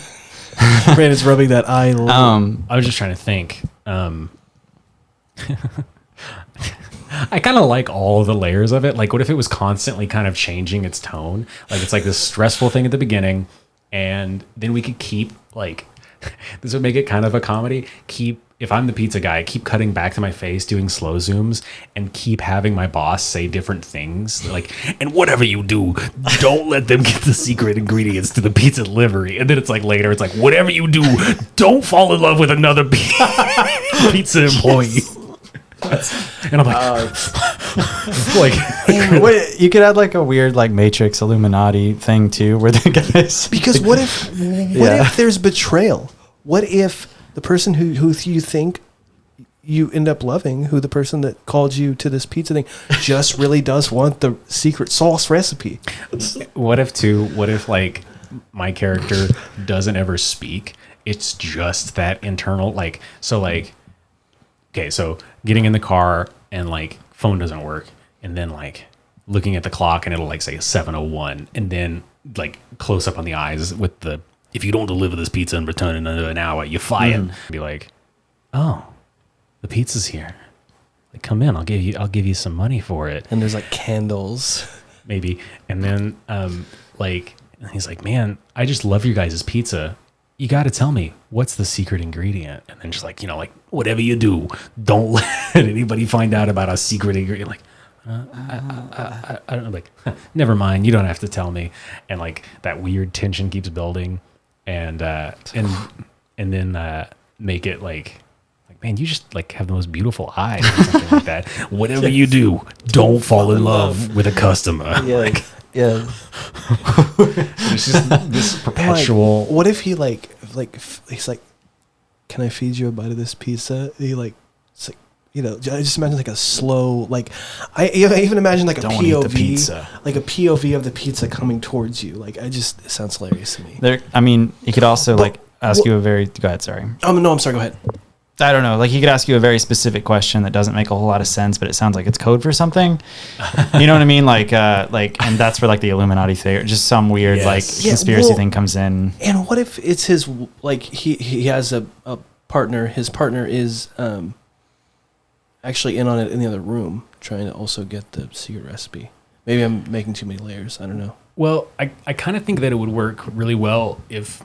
Brandon's rubbing that eye. I was just trying to think. I kind of like all of the layers of it. Like, what if it was constantly kind of changing its tone? Like, it's like this stressful thing at the beginning, and then we could keep like this would make it kind of a comedy. If I'm the pizza guy, keep cutting back to my face, doing slow zooms, and keep having my boss say different things. Like, and whatever you do, don't let them get the secret ingredients to the pizza delivery. And then it's like later, it's like, whatever you do, don't fall in love with another pizza employee. And I'm like, Wait, you could add like a weird like Matrix Illuminati thing too, where the guys because what if there's betrayal? What if the person who you think you end up loving, who the person that called you to this pizza thing, just really does want the secret sauce recipe? What if like my character doesn't ever speak? It's just that internal like so like. Okay, so getting in the car and like phone doesn't work, and then like looking at the clock and it'll like say 7:01, and then like close up on the eyes with the if you don't deliver this pizza and return in under an hour, you're fired. Be like, oh, the pizza's here. Like, come in, I'll give you some money for it. And there's like candles, maybe, and then like and he's like, man, I just love your guys' pizza. You got to tell me what's the secret ingredient. And then just like, like whatever you do, don't let anybody find out about a secret ingredient. Like, I don't know, like, never mind. You don't have to tell me. And like that weird tension keeps building. And then make it like man, you just like have the most beautiful eyes or something like that. Whatever you do, don't fall in love with a customer. Yeah. Like, yeah. it's just this perpetual. What if he like he's like, can I feed you a bite of this pizza? He like, it's like, you know, I just imagine like a slow, like, I even imagine like a Don't eat the POV, pizza. like a POV of the pizza coming towards you. Like, it sounds hilarious to me. There, I mean, he could also like ask you a very. Go ahead. Sorry. No, I'm sorry. Go ahead. I don't know. Like he could ask you a very specific question that doesn't make a whole lot of sense, but it sounds like it's code for something. You know what I mean? Like, and that's where like the Illuminati thing, just some weird like conspiracy thing comes in. And what if it's his, like he has a partner. His partner is actually in on it in the other room, trying to also get the secret recipe. Maybe I'm making too many layers. I don't know. Well, I kind of think that it would work really well if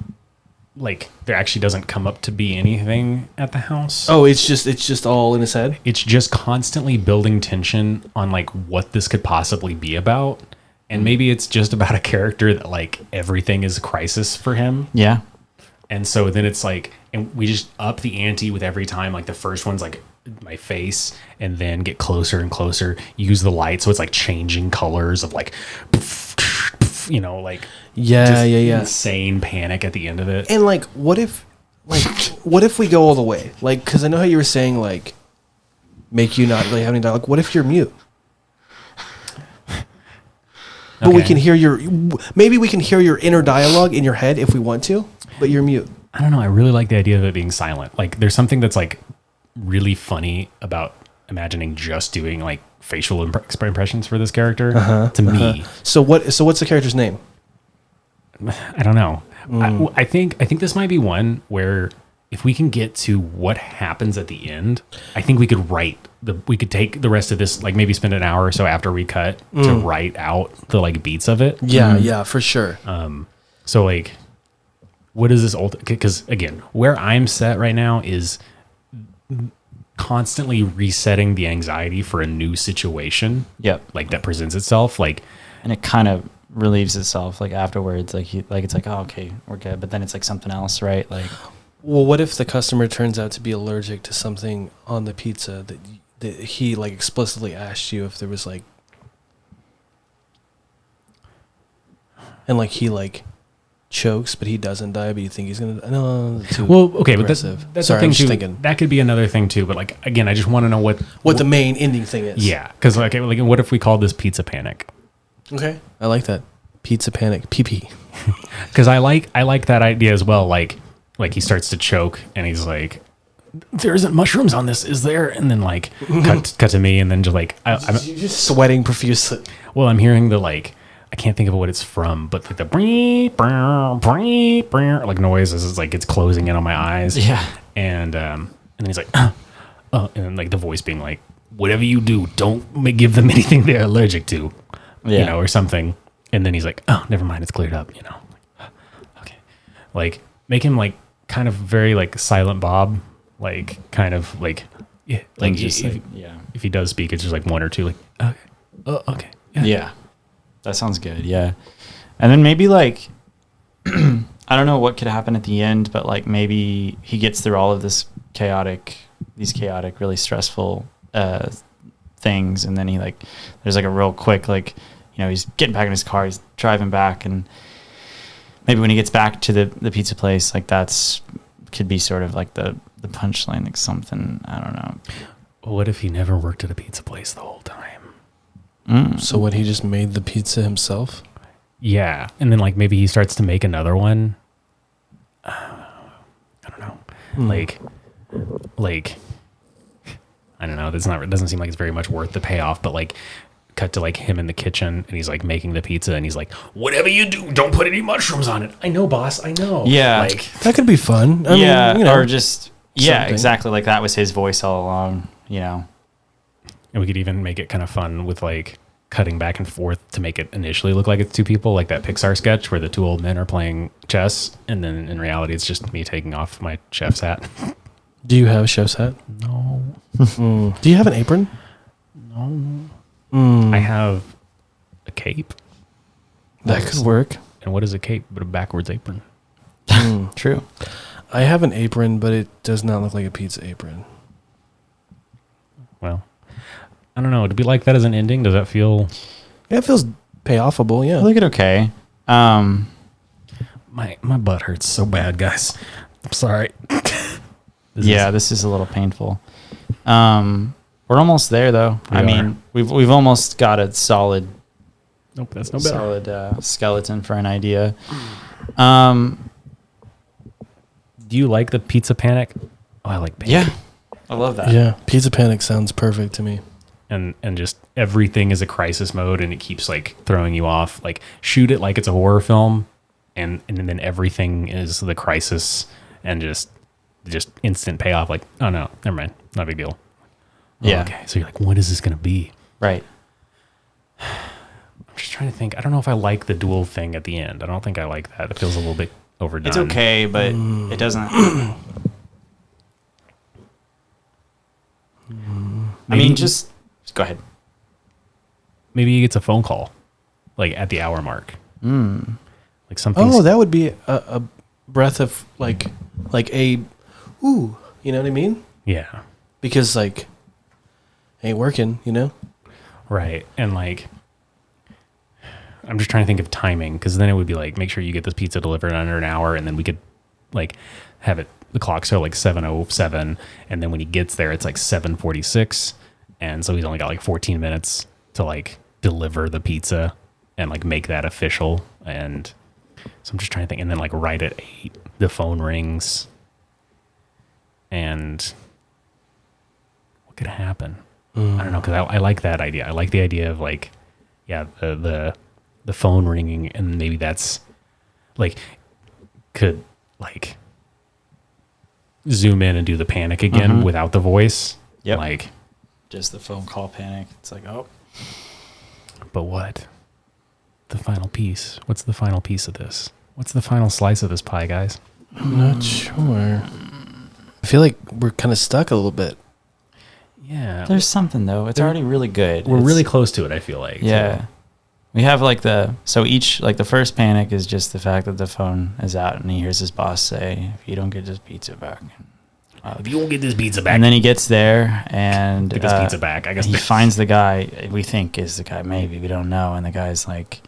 like there actually doesn't come up to be anything at the house. Oh, it's just all in his head. It's just constantly building tension on like what this could possibly be about. And maybe it's just about a character that like everything is a crisis for him. Yeah. And so then it's like, and we just up the ante with every time. Like the first one's like my face, and then get closer and closer, use the light. So it's like changing colors of like, you know, like Yeah. insane panic at the end of it. And like, what if we go all the way? Like, because I know how you were saying like, make you not really have any dialogue. What if you're mute? But we can hear maybe we can hear your inner dialogue in your head if we want to, but you're mute. I don't know. I really like the idea of it being silent. Like there's something that's like really funny about imagining just doing like facial impressions for this character to me. So what's the character's name? I don't know. I think this might be one where if we can get to what happens at the end, I think we could we could take the rest of this, like maybe spend an hour or so after we cut to write out the like beats of it. Yeah, for sure. So like, what is this old? Because again, where I'm set right now is constantly resetting the anxiety for a new situation. Yep. Like that presents itself. Like, And it kind of relieves itself like afterwards. Like it's like, oh, okay, we're good. But then it's like something else, right? Like, Well, what if the customer turns out to be allergic to something on the pizza that he like explicitly asked you if there was like, and like he like chokes, but he doesn't die, but you think he's gonna well, okay, but that's Sorry, the thing I'm just too. thinking. That could be another thing too. But like again, I just want to know what the main ending thing is. Yeah, because like what if we call this pizza panic? Okay, I like that. Pizza panic, PP. Because I like that idea as well. Like he starts to choke and he's like, "There isn't mushrooms on this, is there?" And then like cut to me, and then just like I'm just sweating profusely. Well, I'm hearing the like, I can't think of what it's from, but like the like noise as it's like it's closing in on my eyes. yeah. And then he's like, and then like the voice being like, "Whatever you do, don't give them anything they're allergic to," you know, or something. And then he's like, "Oh, never mind, it's cleared up," you know. Okay, like make him like kind of very like Silent Bob, like kind of like yeah, like just if he does speak, it's just like one or two, like okay, okay, yeah. That sounds good. Yeah. And then maybe like, I don't know what could happen at the end, but like maybe he gets through all of these chaotic, really stressful things. And then he like, there's like a real quick, like, you know, he's getting back in his car, he's driving back. And maybe when he gets back to the pizza place, like could be sort of like the punchline, like something, I don't know. What if he never worked at a pizza place the whole time? So what, he just made the pizza himself? Yeah, and then like maybe he starts to make another one. I don't know. Like I don't know. It doesn't seem like it's very much worth the payoff. But like, cut to like him in the kitchen, and he's like making the pizza, and he's like, "Whatever you do, don't put any mushrooms on it." I know, boss. I know. Yeah, like that could be fun. I mean, you know, or just something. Exactly. Like that was his voice all along. You know. And we could even make it kind of fun with like cutting back and forth to make it initially look like it's two people, like that Pixar sketch where the two old men are playing chess, and then in reality it's just me taking off my chef's hat. Do you have a chef's hat? No. Do you have an apron? No. I have a cape. That could work. And what is a cape but a backwards apron? True. I have an apron, but it does not look like a pizza apron. Well, I don't know. To be like that as an ending, does that feel? Yeah, it feels payoffable. Yeah. I like it okay. My butt hurts so bad, guys. I'm sorry. This is a little painful. We're almost there, though. I mean, we've almost got a solid. Nope, that's no better. Solid skeleton for an idea. Do you like the pizza panic? Oh, I like panic. Yeah, I love that. Yeah, pizza panic sounds perfect to me. And just everything is a crisis mode, and it keeps like throwing you off. Like shoot it like it's a horror film, and then everything is the crisis, and just instant payoff. Like, oh no, never mind, not a big deal. Yeah. Okay, so you're like, what is this gonna be? Right. I'm just trying to think. I don't know if I like the dual thing at the end. I don't think I like that. It feels a little bit overdone. It's okay, but it doesn't. I mean, just go ahead. Maybe he gets a phone call, like at the hour mark. Like something. Oh, that would be a breath of like a, ooh, you know what I mean? Yeah. Because like, ain't working, you know? Right. And like, I'm just trying to think of timing, because then it would be like, make sure you get this pizza delivered under an hour, and then we could like have it, the clock show like 7:07, and then when he gets there, it's like 7:46, and so he's only got like 14 minutes to like deliver the pizza and like make that official. And so I'm just trying to think, and then like right at 8, the phone rings, and what could happen? I don't know, because I like that idea. I like the idea of like, yeah, the phone ringing, and maybe that's like could like zoom in and do the panic again without the voice. Yep. Like just the phone call panic. It's like, oh. But what? The final piece. What's the final piece of this? What's the final slice of this pie, guys? I'm not sure. I feel like we're kind of stuck a little bit. Yeah. There's something though. It's already really good. We're really close to it, I feel like. Yeah. Too. We have like the first panic is just the fact that the phone is out and he hears his boss say, if you don't get this pizza back. If you won't get this pizza back. And then he gets there and get this pizza back. I guess he finds the guy we think is the guy. Maybe we don't know. And the guy's like,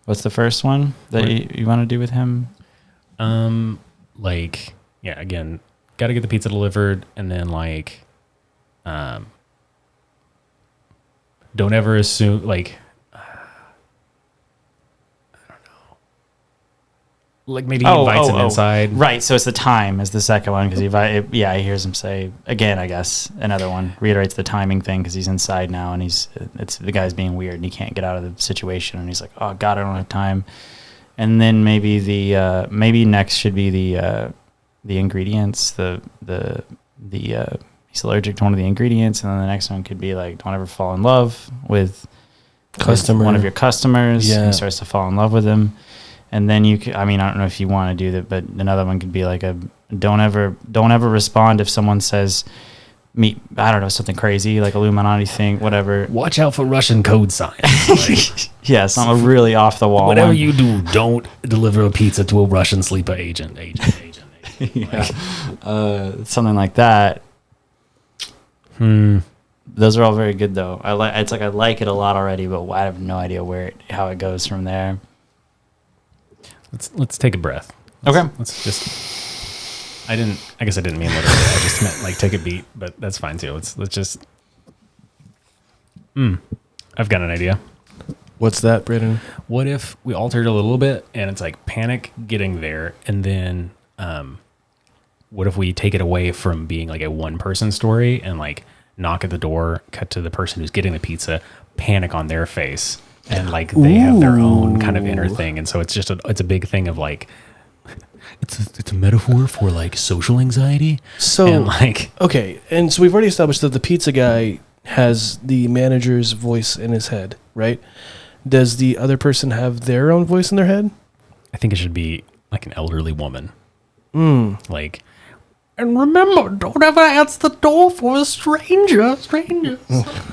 what's the first one that you want to do with him? Like, yeah, again, got to get the pizza delivered, and then like, don't ever assume like, I don't know. Like maybe he invites him inside. Right. So it's the time is the second one because he hears him say again. I guess another one reiterates the timing thing because he's inside now and it's the guy's being weird and he can't get out of the situation and he's like, oh God, I don't have time. And then maybe maybe next should be the ingredients. He's allergic to one of the ingredients, and then the next one could be like, don't ever fall in love with one of your customers. Yeah. And he starts to fall in love with him. And then I don't know if you want to do that, but another one could be like don't ever respond if someone says, I don't know, something crazy, like Illuminati thing, whatever. Watch out for Russian code signs. Like, yeah, something really off the wall. Whatever you do, don't deliver a pizza to a Russian sleeper agent. Yeah. Something like that. Those are all very good though. I like it a lot already, but I have no idea how it goes from there. Let's take a breath. Okay. Let's just. I guess I didn't mean literally. I just meant like take a beat, but that's fine too. Let's just. I've got an idea. What's that, Brandon? What if we altered a little bit and it's like panic getting there, and then what if we take it away from being like a one-person story and like knock at the door, cut to the person who's getting the pizza, panic on their face, and like they have their own kind of inner thing, and so it's just it's a big thing of like it's a metaphor for like social anxiety. So and like okay, and so we've already established that the pizza guy has the manager's voice in his head, right? Does the other person have their own voice in their head? I think it should be like an elderly woman. Like And remember, don't ever answer the door for a stranger.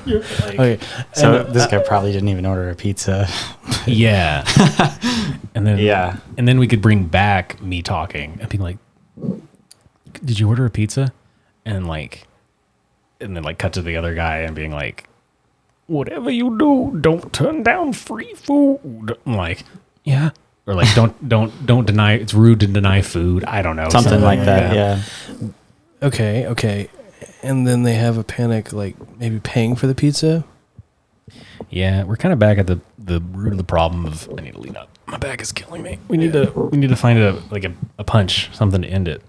Okay. So this guy probably didn't even order a pizza. Yeah. And then Yeah. And then we could bring back me talking and being like, "Did you order a pizza?" And then cut to the other guy and being like, "Whatever you do, don't turn down free food." I'm like, "Yeah." Or like, don't deny. It's rude to deny food. I don't know. Something like that. Yeah. Okay. And then they have a panic, like maybe paying for the pizza. Yeah, we're kind of back at the root of the problem of I need to lean up. My back is killing me. We need to find a punch, something to end it.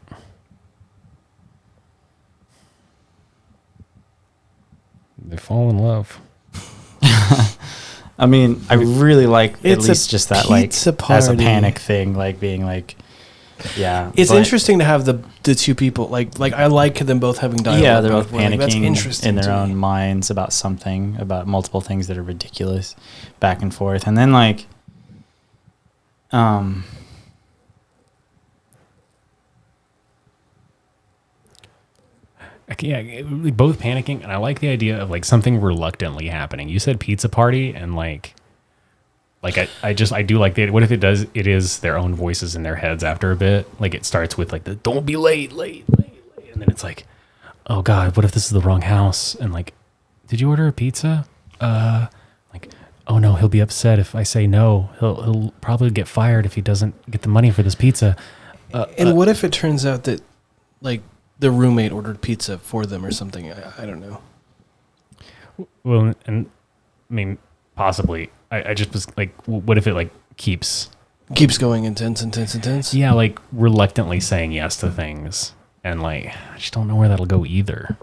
They fall in love. I mean, I really like at It's least a just that, pizza as a party. panic thing, like being like, yeah. It's but- interesting to have the two people like I like them both having dialogue. Yeah, they're both back and forth. Like, that's panicking interesting in their to own me. minds about something, about multiple things that are ridiculous, back and forth, and then like, Yeah, both panicking, and I like the idea of like something reluctantly happening. You said pizza party, and like I do like the. What if it is their own voices in their heads after a bit? Like it starts with like the "don't be late," and then it's like, oh God, what if this is the wrong house? And like, did you order a pizza? Like, oh no, he'll be upset if I say no. He'll probably get fired if he doesn't get the money for this pizza. And what if it turns out that like the roommate ordered pizza for them or something? I don't know. Well, and I mean, possibly. I just was like, what if it like keeps going intense? Yeah, like reluctantly saying yes to things, and like I just don't know where that'll go either.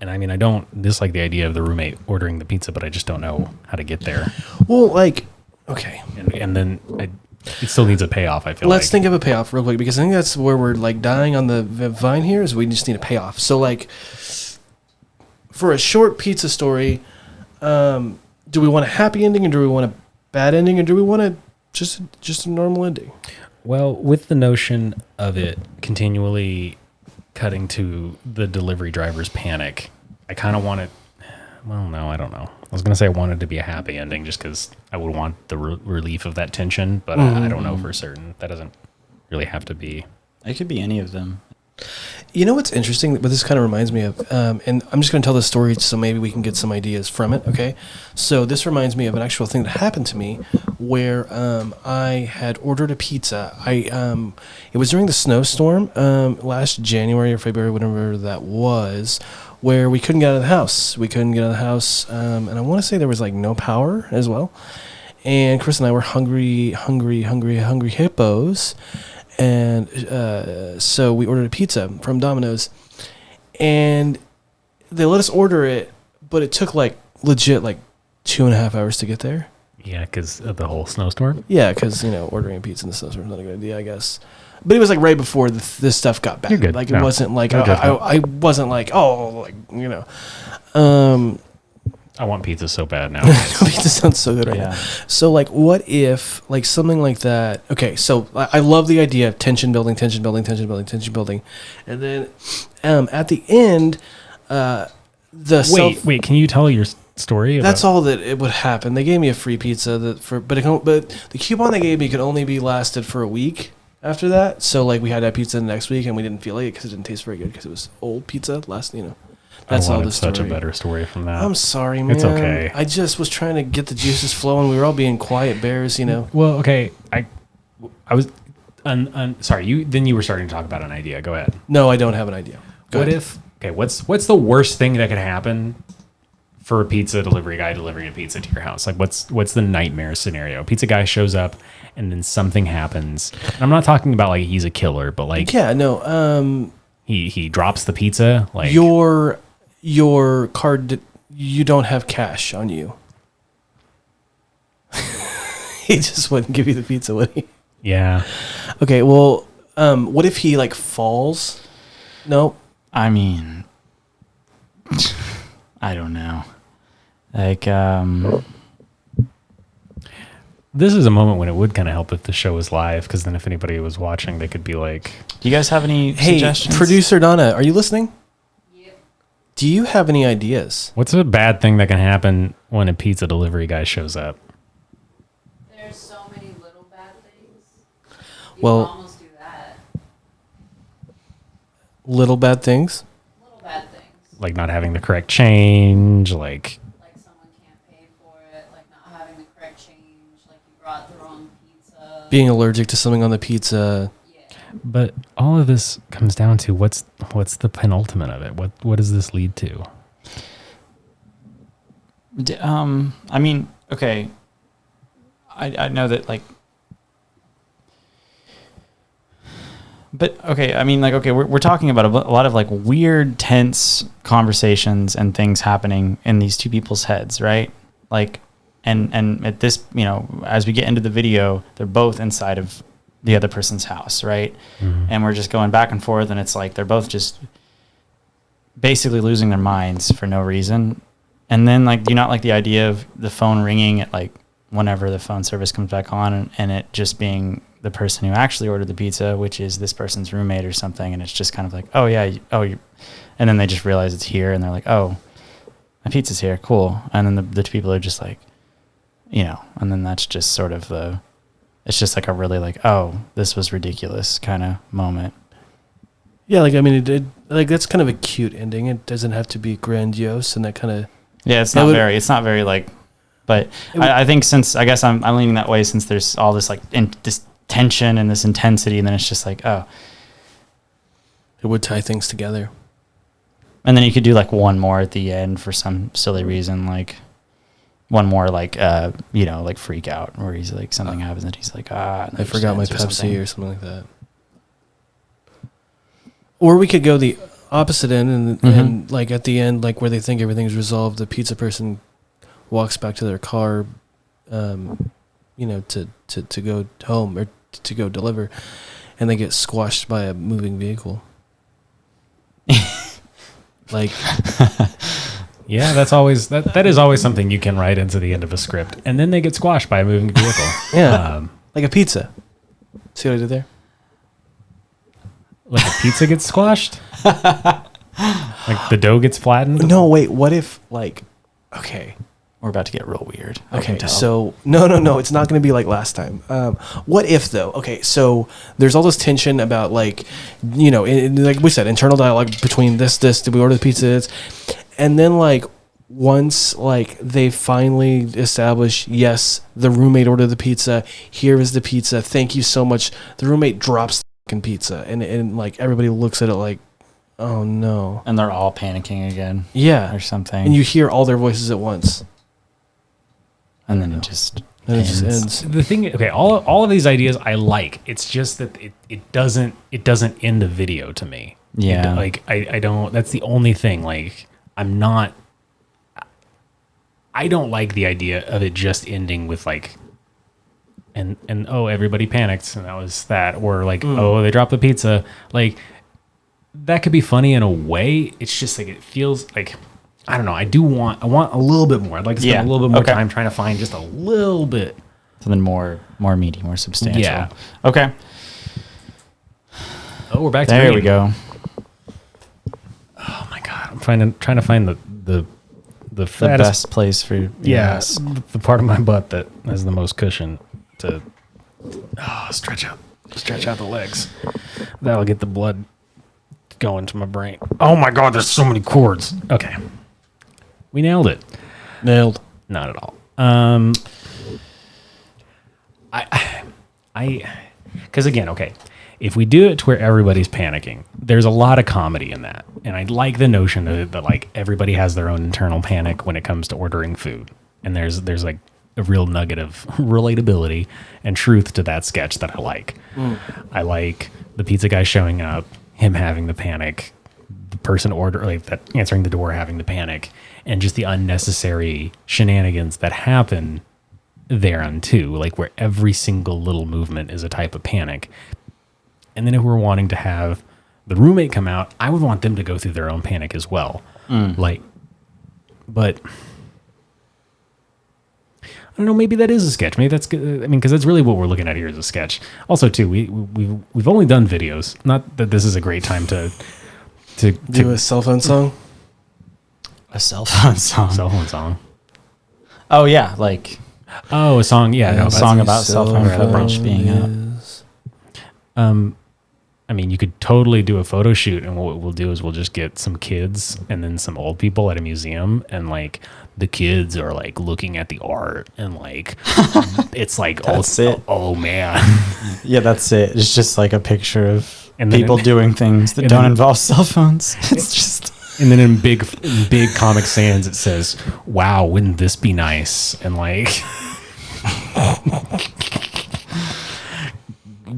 And I mean, I don't dislike the idea of the roommate ordering the pizza, but I just don't know how to get there. Well, like, okay. And then it still needs a payoff, I feel Let's like. think of a payoff real quick, because I think that's where we're like dying on the vine here, is we just need a payoff. So like, for a short pizza story, do we want a happy ending, or do we want a bad ending, or do we want just a normal ending? Well, with the notion of it continually cutting to the delivery driver's panic, I kind of want it. Well, no, I don't know. I was going to say I wanted to be a happy ending just because I would want the relief of that tension, but I don't know for certain. That doesn't really have to be. it could be any of them. You know what's interesting? What this kind of reminds me of, and I'm just going to tell this story so maybe we can get some ideas from it, okay? So this reminds me of an actual thing that happened to me where I had ordered a pizza. It was during the snowstorm last January or February, whatever that was, where we couldn't get out of the house. And I want to say there was like no power as well. And Chris and I were hungry hippos. And so we ordered a pizza from Domino's, and they let us order it, but it took like legit like 2.5 hours to get there. Yeah, because of the whole snowstorm. Yeah, because ordering a pizza in the snowstorm is not a good idea, I guess. But it was like right before this stuff got bad. You're good. Like it No. wasn't like No judgment. I wasn't like I want pizza so bad now. Pizza sounds so good right now. So like, what if like something like that? Okay, so I love the idea of tension building, and then at the end, Wait, can you tell your story? That's all that it would happen. They gave me a free pizza but the coupon they gave me could only be lasted for a week after that. So like we had that pizza the next week and we didn't feel like it because it didn't taste very good because it was old pizza. That's all the story. Such a better story from that. I'm sorry, man. It's okay. I just was trying to get the juices flowing. We were all being quiet bears, Well, okay. I was sorry. You were starting to talk about an idea. Go ahead. No, I don't have an idea. Go ahead. What's the worst thing that could happen for a pizza delivery guy delivering a pizza to your house? Like what's the nightmare scenario? Pizza guy shows up and then something happens. And I'm not talking about like he's a killer, but like he drops the pizza. Like your card, you don't have cash on you. He just wouldn't give you the pizza, would he? Yeah. Okay, well, what if he like falls? No. I mean, I don't know. Like, This is a moment when it would kind of help if the show was live, because then if anybody was watching, they could be like, do you guys have any suggestions? Producer Donna, are you listening? Yep. Do you have any ideas? what's a bad thing that can happen when a pizza delivery guy shows up? There's so many little bad things. You Well- can almost do that. Little bad things? Little bad things. Like not having the correct change, like Like someone can't pay for it, like not having the correct change, like you brought the wrong pizza. Being allergic to something on the pizza. Yeah. but all of this comes down to what's the penultimate of it? What does this lead to? I mean, okay. I know that like, but okay. I mean, like, okay, we're talking about a lot of like weird, tense conversations and things happening in these two people's heads, right? Like, and at this, you know, as we get into the video, they're both inside of the other person's house, right? Mm-hmm. And we're just going back and forth, and it's like they're both just basically losing their minds for no reason. And then, like, do you not like the idea of the phone ringing at like whenever the phone service comes back on, and it just being the person who actually ordered the pizza, which is this person's roommate or something, and it's just kind of like, oh yeah, and then they just realize it's here, and they're like, oh, my pizza's here, cool. And then the two people are just like, you know, and then that's just sort of it's just like a really like, oh, this was ridiculous kind of moment. Yeah, like, I mean, like, that's kind of a cute ending. It doesn't have to be grandiose, and that kind of... Yeah, it's not very like, but I think since, I guess I'm leaning that way since there's all this like this tension and this intensity, and then it's just like, oh. It would tie things together. And then you could do like one more at the end for some silly reason, like one more like, you know, like freak out where he's like, something happens and he's like, I forgot my Pepsi something. or something like that. Or we could go the opposite end and like at the end, like where they think everything's resolved, the pizza person walks back to their car, you know, to go home or to go deliver, and they get squashed by a moving vehicle. Like, Yeah, that's always that is always something you can write into the end of a script, and then they get squashed by a moving vehicle. yeah, like a pizza. See what I did there? Like a pizza gets squashed, like the dough gets flattened. No, wait. What if, like, okay, We're about to get real weird. I can okay, tell. so no, it's not going to be like last time. What if though? Okay, so there's all this tension about, like, you know, like we said, internal dialogue between this. Did we order the pizza? And then, like, once, like, they finally establish, yes, the roommate ordered the pizza. Here is the pizza. Thank you so much. The roommate drops the fucking pizza, and like everybody looks at it like, oh no. And they're all panicking again. Yeah, Or something. and you hear all their voices at once. and then it just And it just ends. ends. The thing, okay, all of these ideas I like. It's just that it doesn't end the video to me. Yeah. Like I don't. That's the only thing. Like I don't like the idea of it just ending with like, and oh, everybody panicked and that was that, or like, oh, they dropped the pizza. Like, that could be funny in a way. It's just like, it feels like, I don't know. I want a little bit more. I'd like to spend a little bit more time trying to find just a little bit. Something more meaty, more substantial. Yeah. Okay. Oh, we're back to There reading. we go. Oh my god, I'm trying to find the The fattest, best place for yes, the part of my butt that has the most cushion to stretch out the legs. That'll get the blood going to my brain. Oh my god, there's so many cords. Okay, we nailed it. Nailed. Not at all. Because again, okay, if we do it to where everybody's panicking, there's a lot of comedy in that, and I like the notion that like everybody has their own internal panic when it comes to ordering food, and there's like a real nugget of relatability and truth to that sketch that I like. I like the pizza guy showing up, him having the panic, the person that answering the door having the panic, and just the unnecessary shenanigans that happen thereunto, like where every single little movement is a type of panic. And then if we're wanting to have the roommate come out, I would want them to go through their own panic as well. Like, but don't know. Maybe that is a sketch. Maybe that's good. I mean, because that's really what we're looking at here is a sketch. Also, too, we've only done videos. Not that this is a great time to do a cell phone song. A cell phone song. Cell phone song. Oh yeah, like a song. Yeah, no, a song about cell phone coverage being up. I mean, you could totally do a photo shoot, and what we'll do is we'll just get some kids and then some old people at a museum, and like the kids are like looking at the art, and like it's like that's it. Oh man, yeah, that's it. It's just like a picture of and people doing things that don't involve cell phones. It's just. And then in big Comic Sans it says, "Wow, wouldn't this be nice?" And like.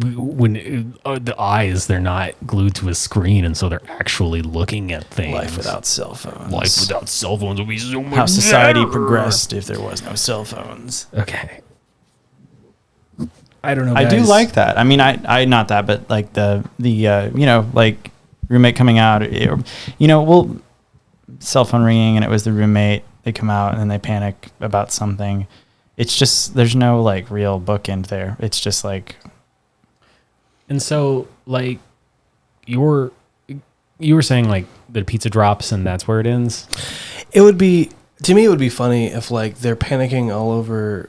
When the eyes, they're not glued to a screen, and so they're actually looking at things. Life without cell phones. Life without cell phones would be so much How society better. progressed if there was no cell phones. Okay. I don't know. I Guys. do like that. I mean, I not that, but like the you know, like roommate coming out, cell phone ringing, and it was the roommate. They come out and then they panic about something. It's just there's no like real bookend there. It's just like. And so, like, you were saying, like, the pizza drops and that's where it ends? It would be, to me, it would be funny if, like, they're panicking all over.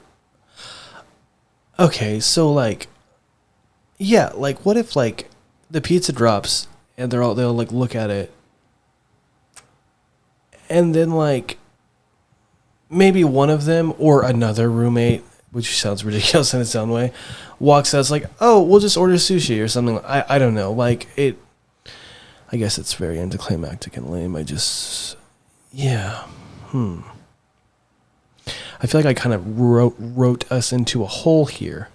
Okay, so, like, yeah, like, what if, like, the pizza drops and they'll, like, look at it. And then, like, maybe one of them or another roommate, which sounds ridiculous in its own way, walks out. It's like, oh, we'll just order sushi or something. I don't know. Like it. I guess it's very anticlimactic and lame. I feel like I kind of wrote us into a hole here.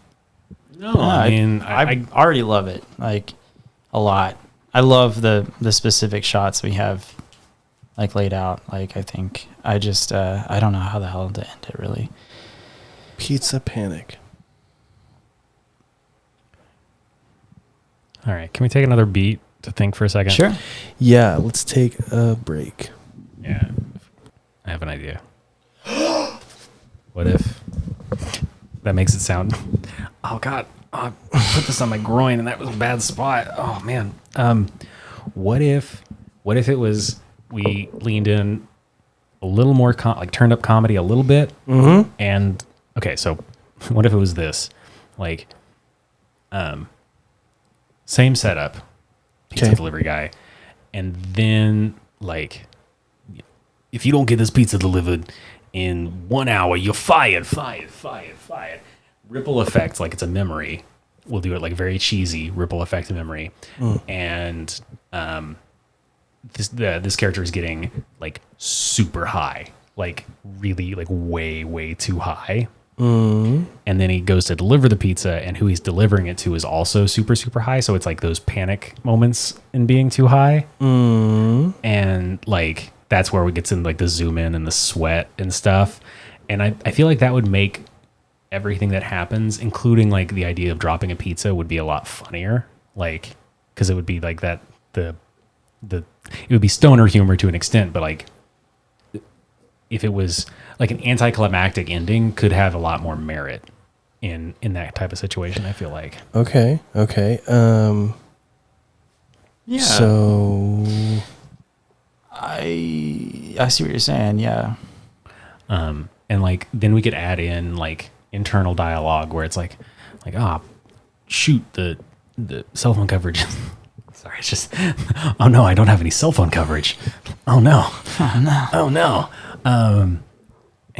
No, I mean, I already love it like a lot. I love the specific shots we have like laid out. Like I think I just I don't know how the hell to end it really. Pizza panic. All right. Can we take another beat to think for a second? Sure. Yeah, let's take a break. Yeah. I have an idea. What if that makes it sound... Oh, God. Oh, I put this on my groin, and that was a bad spot. Oh, man. What if it was we leaned in a little more, turned up comedy a little bit, and... Okay, so what if it was this? Like, same setup, pizza delivery guy, and then, like, if you don't get this pizza delivered in 1 hour, you're fired. Ripple effect, like it's a memory. We'll do it like very cheesy, ripple effect of memory. And this character is getting, like, super high, like, really, like, way too high. And then he goes to deliver the pizza, and who he's delivering it to is also super high. So it's like those panic moments in being too high. And like that's where we gets in like the zoom in and the sweat and stuff. And I feel like that would make everything that happens, including like the idea of dropping a pizza, would be a lot funnier. Like, because it would be like that it would be stoner humor to an extent, but like if it was like an anticlimactic ending could have a lot more merit in that type of situation, I feel like. Okay. Yeah. So I see what you're saying, yeah. And like then we could add in like internal dialogue where it's like shoot, the cell phone coverage. Sorry, it's just oh no, I don't have any cell phone coverage. Oh no. And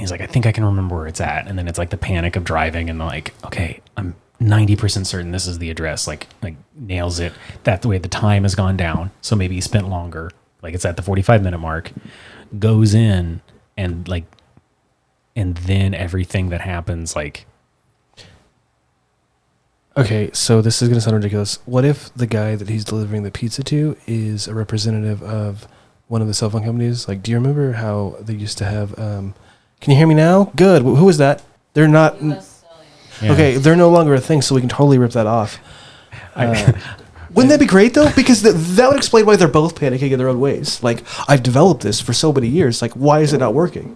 he's like, I think I can remember where it's at. And then it's like the panic of driving and like, okay, I'm 90% certain this is the address. Like nails it. That the way the time has gone down. So maybe he spent longer. Like it's at the 45-minute mark. Goes in and like, and then everything that happens like. Okay, so this is going to sound ridiculous. What if the guy that he's delivering the pizza to is a representative of one of the cell phone companies? Like, do you remember how they used to have... can you hear me now? Good. Who was that? They're not... Yeah. Okay, they're no longer a thing, so we can totally rip that off. Wouldn't that be great, though? Because that would explain why they're both panicking in their own ways. Like, I've developed this for so many years. Like, why is it not working?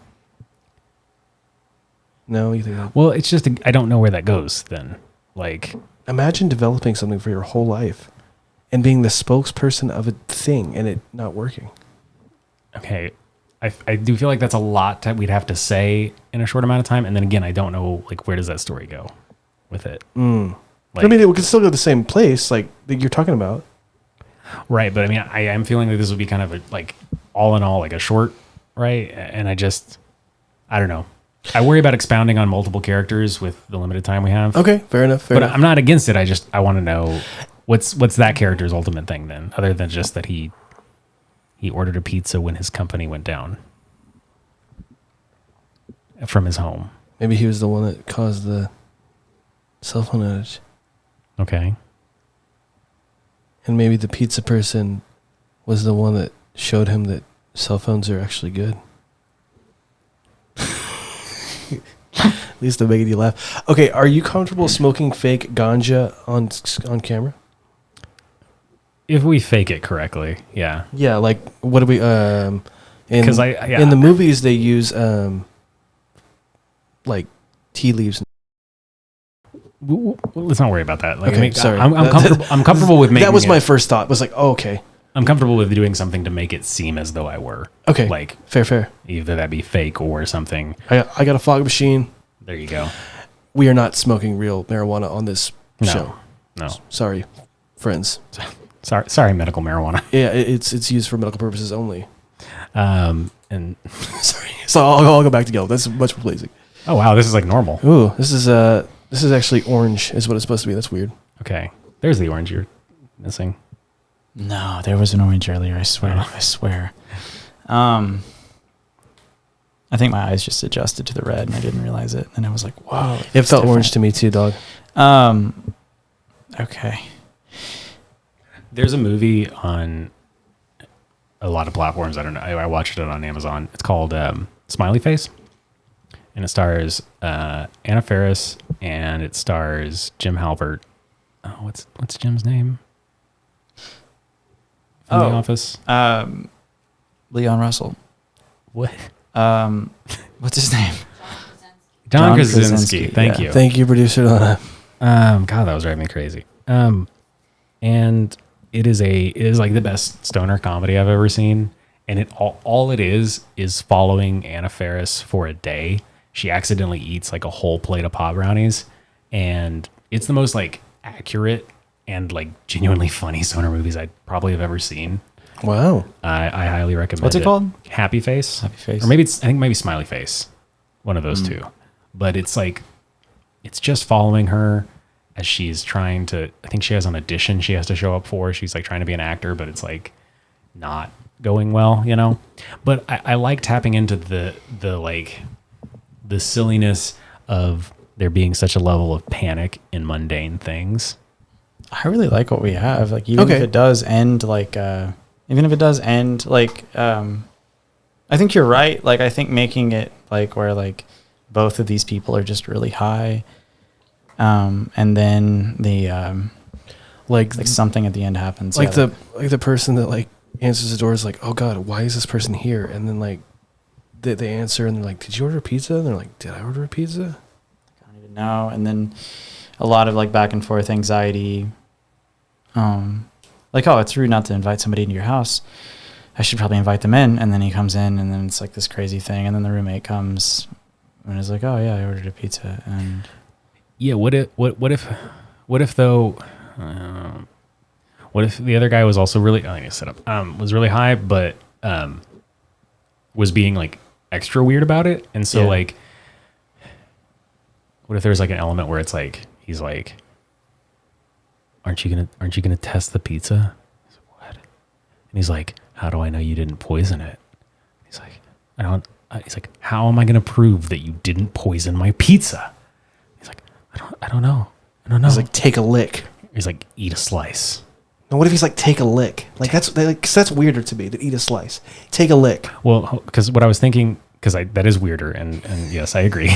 No, you think that? Well, it's just I don't know where that goes then. Like, Imagine developing something for your whole life and being the spokesperson of a thing and it not working. okay, I do feel like that's a lot that we'd have to say in a short amount of time. And then again, I don't know, like, where does that story go with it? Like, Like, I mean, it could still go to the same place, like that you're talking about. right. But I mean, I am feeling that this would be kind of a, like, all in all, like a short, right? And I don't know. I worry about expounding on multiple characters with the limited time we have. Okay, fair enough. But I'm not against it. I want to know what's that character's ultimate thing then, other than just that he ordered a pizza when his company went down from his home. Maybe he was the one that caused the cell phone outage. Okay. And maybe the pizza person was the one that showed him that cell phones are actually good. At least they're making you laugh. Okay, are you comfortable smoking fake ganja on camera? If we fake it correctly, yeah. Yeah, like what do we in 'Cause in the movies they use like tea leaves. Let's not worry about that. Like, Okay, I mean, sorry. I'm comfortable with making That was my it. first thought. Was like, oh, okay. I'm comfortable with doing something to make it seem as though I were. Okay. Like, Fair. either that be fake or something. I got a fog machine. There you go. We are not smoking real marijuana on this show. No. Sorry, friends. Sorry, medical marijuana. Yeah, it's used for medical purposes only. And Sorry. So I'll go back to yellow. That's much more pleasing. oh wow, this is like normal. Ooh, this is actually orange. Is what it's supposed to be. That's weird. Okay, there's the orange you're missing. No, there was an orange earlier. I swear. I think my eyes just adjusted to the red and I didn't realize it. And I was like, whoa. It felt orange to me too, dog. Okay. There's a movie on a lot of platforms. I don't know. I watched it on Amazon. It's called Smiley Face, and it stars Anna Faris and it stars Jim Halpert. Oh, what's Jim's name? From The Office. Leon Russell. What? What's his name? John John Krasinski. Krasinski, Thank yeah. you. Thank you, producer Lana. God, that was driving me crazy. And it is like the best stoner comedy I've ever seen. And all it is following Anna Faris for a day. She accidentally eats like a whole plate of pot brownies, and it's the most like accurate and like genuinely funny stoner movies I probably have ever seen. Wow. I highly recommend. What's it called? Happy Face. Happy Face. Or maybe I think maybe Smiley Face. One of those two. But it's like, it's just following her as she's trying to, I think she has an audition she has to show up for. She's like trying to be an actor, but it's like not going well, you know? But I like tapping into the like the silliness of there being such a level of panic in mundane things. I really like what we have. Like, even if it does end like, I think you're right. Like, I think making it like where like both of these people are just really high. And then the, like something at the end happens. Like the person that like answers the door is like, oh God, why is this person here? And then like they answer and they're like, did you order a pizza? And they're like, did I order a pizza? I don't even know. And then a lot of like back and forth anxiety. Like, oh, it's rude not to invite somebody into your house. I should probably invite them in. And then he comes in and then it's like this crazy thing. And then the roommate comes and is like, oh yeah, I ordered a pizza. And yeah, what if though, what if the other guy was also really, I need to set up, was really high, but was being like extra weird about it. And so like, what if there's like an element where it's like, he's like, aren't you gonna test the pizza? He's like, what? And he's like, how do I know you didn't poison it? He's like, he's like, how am I gonna prove that you didn't poison my pizza? He's like, I don't know. He's like, take a lick. He's like, eat a slice. Now, what if he's like, take a lick? Like cause that's weirder to me than eat a slice. Take a lick. Well, because what I was thinking, because that is weirder, and yes, I agree.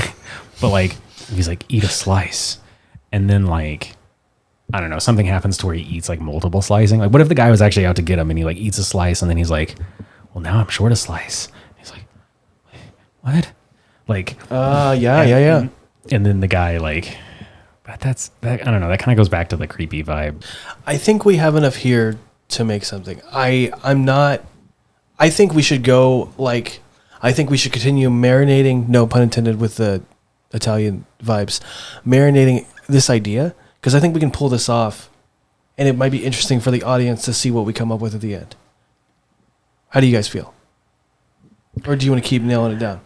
But like, he's like, eat a slice, and then like, I don't know, something happens to where he eats like multiple slicing. Like, what if the guy was actually out to get him, and he like eats a slice, and then he's like, well, now I'm short a slice. He's like, what? Like, yeah. And then the guy, like, but I don't know. That kind of goes back to the creepy vibe. I think we have enough here to make something. I think we should go, like, I think we should continue marinating, no pun intended, with the Italian vibes, marinating this idea, because I think we can pull this off, and it might be interesting for the audience to see what we come up with at the end. How do you guys feel? Or do you want to keep nailing it down?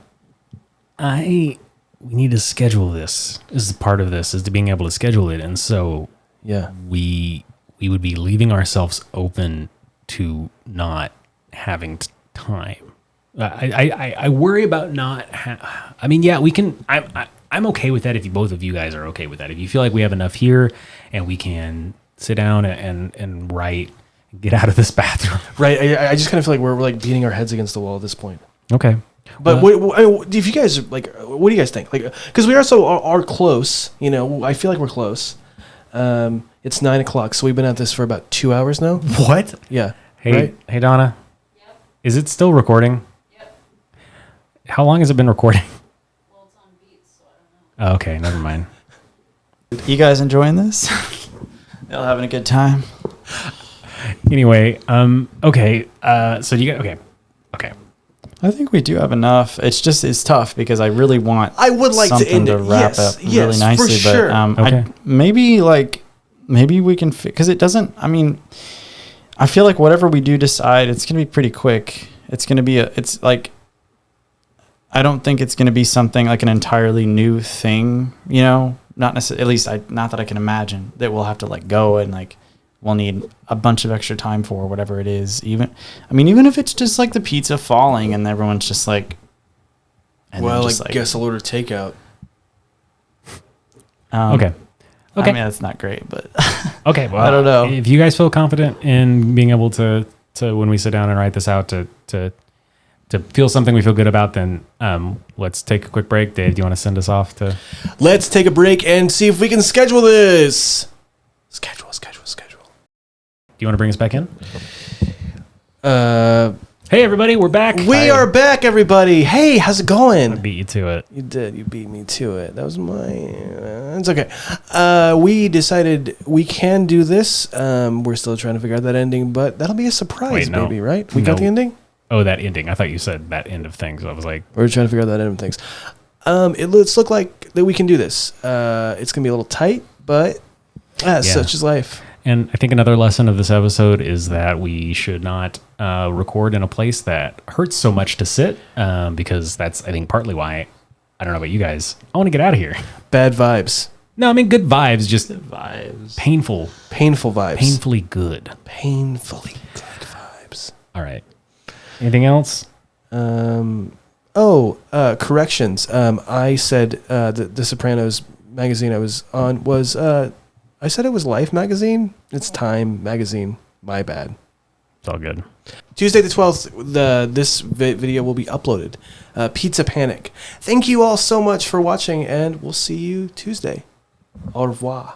We need to schedule this. This is part of this, is to being able to schedule it. And so Yeah. we would be leaving ourselves open to not having time. I worry about not. I mean, yeah, we can. I'm okay with that if both of you guys are okay with that. If you feel like we have enough here and we can sit down and write, get out of this bathroom. Right. I just kind of feel like we're like beating our heads against the wall at this point. Okay. But if you guys like, what do you guys think? Like, because we also are close. You know, I feel like we're close. It's 9 o'clock, so we've been at this for about 2 hours now. What? Yeah. Hey, right? Hey, Donna. Yep. Is it still recording? Yep. How long has it been recording? Well, it's on beats, so I don't know. Oh, okay, never mind. You guys enjoying this? Y'all having a good time? Anyway, okay. So you got okay. I think we do have enough. It's tough because I really want. I would like to end it. wrap Yes, up yes, really nicely, for sure. but Okay. maybe we can because it doesn't. I mean, I feel like whatever we do decide, it's gonna be pretty quick. It's gonna be it's like. I don't think it's gonna be something like an entirely new thing. You know, not necessarily. At least not that I can imagine that we'll have to like go and like. We'll need a bunch of extra time for whatever it is. Even if it's just like the pizza falling and everyone's just like, and Well, then just, I guess I'll order takeout. Okay. I mean, that's not great, but Okay. Well, I don't know. If you guys feel confident in being able to when we sit down and write this out to feel something we feel good about, then let's take a quick break. Dave, do you want to send us off to? Let's take a break and see if we can schedule this. Schedule. Do you want to bring us back in? Hey, everybody, we're back. We are back, everybody. Hey, how's it I going? beat you to it. You did. You beat me to it. That was it's okay. We decided we can do this. We're still trying to figure out that ending, but that'll be a surprise, Wait, no. baby, right? We got the ending? Oh, that ending. I thought you said that end of things. I was like, We're trying to figure out that end of things. Let's look like that we can do this. It's going to be a little tight, but such is life. and I think another lesson of this episode is that we should not record in a place that hurts so much to sit, because that's, I think, partly why, I don't know about you guys, I want to get out of here. Bad vibes. No, I mean, good vibes, just vibes. painful. Painful vibes. Painfully good. Painfully good vibes. All right. Anything else? Corrections. I said the Sopranos magazine I was on was I said it was Life magazine. It's Time magazine. My bad. It's all good. Tuesday the 12th, this video will be uploaded. Pizza Panic. Thank you all so much for watching, and we'll see you Tuesday. Au revoir.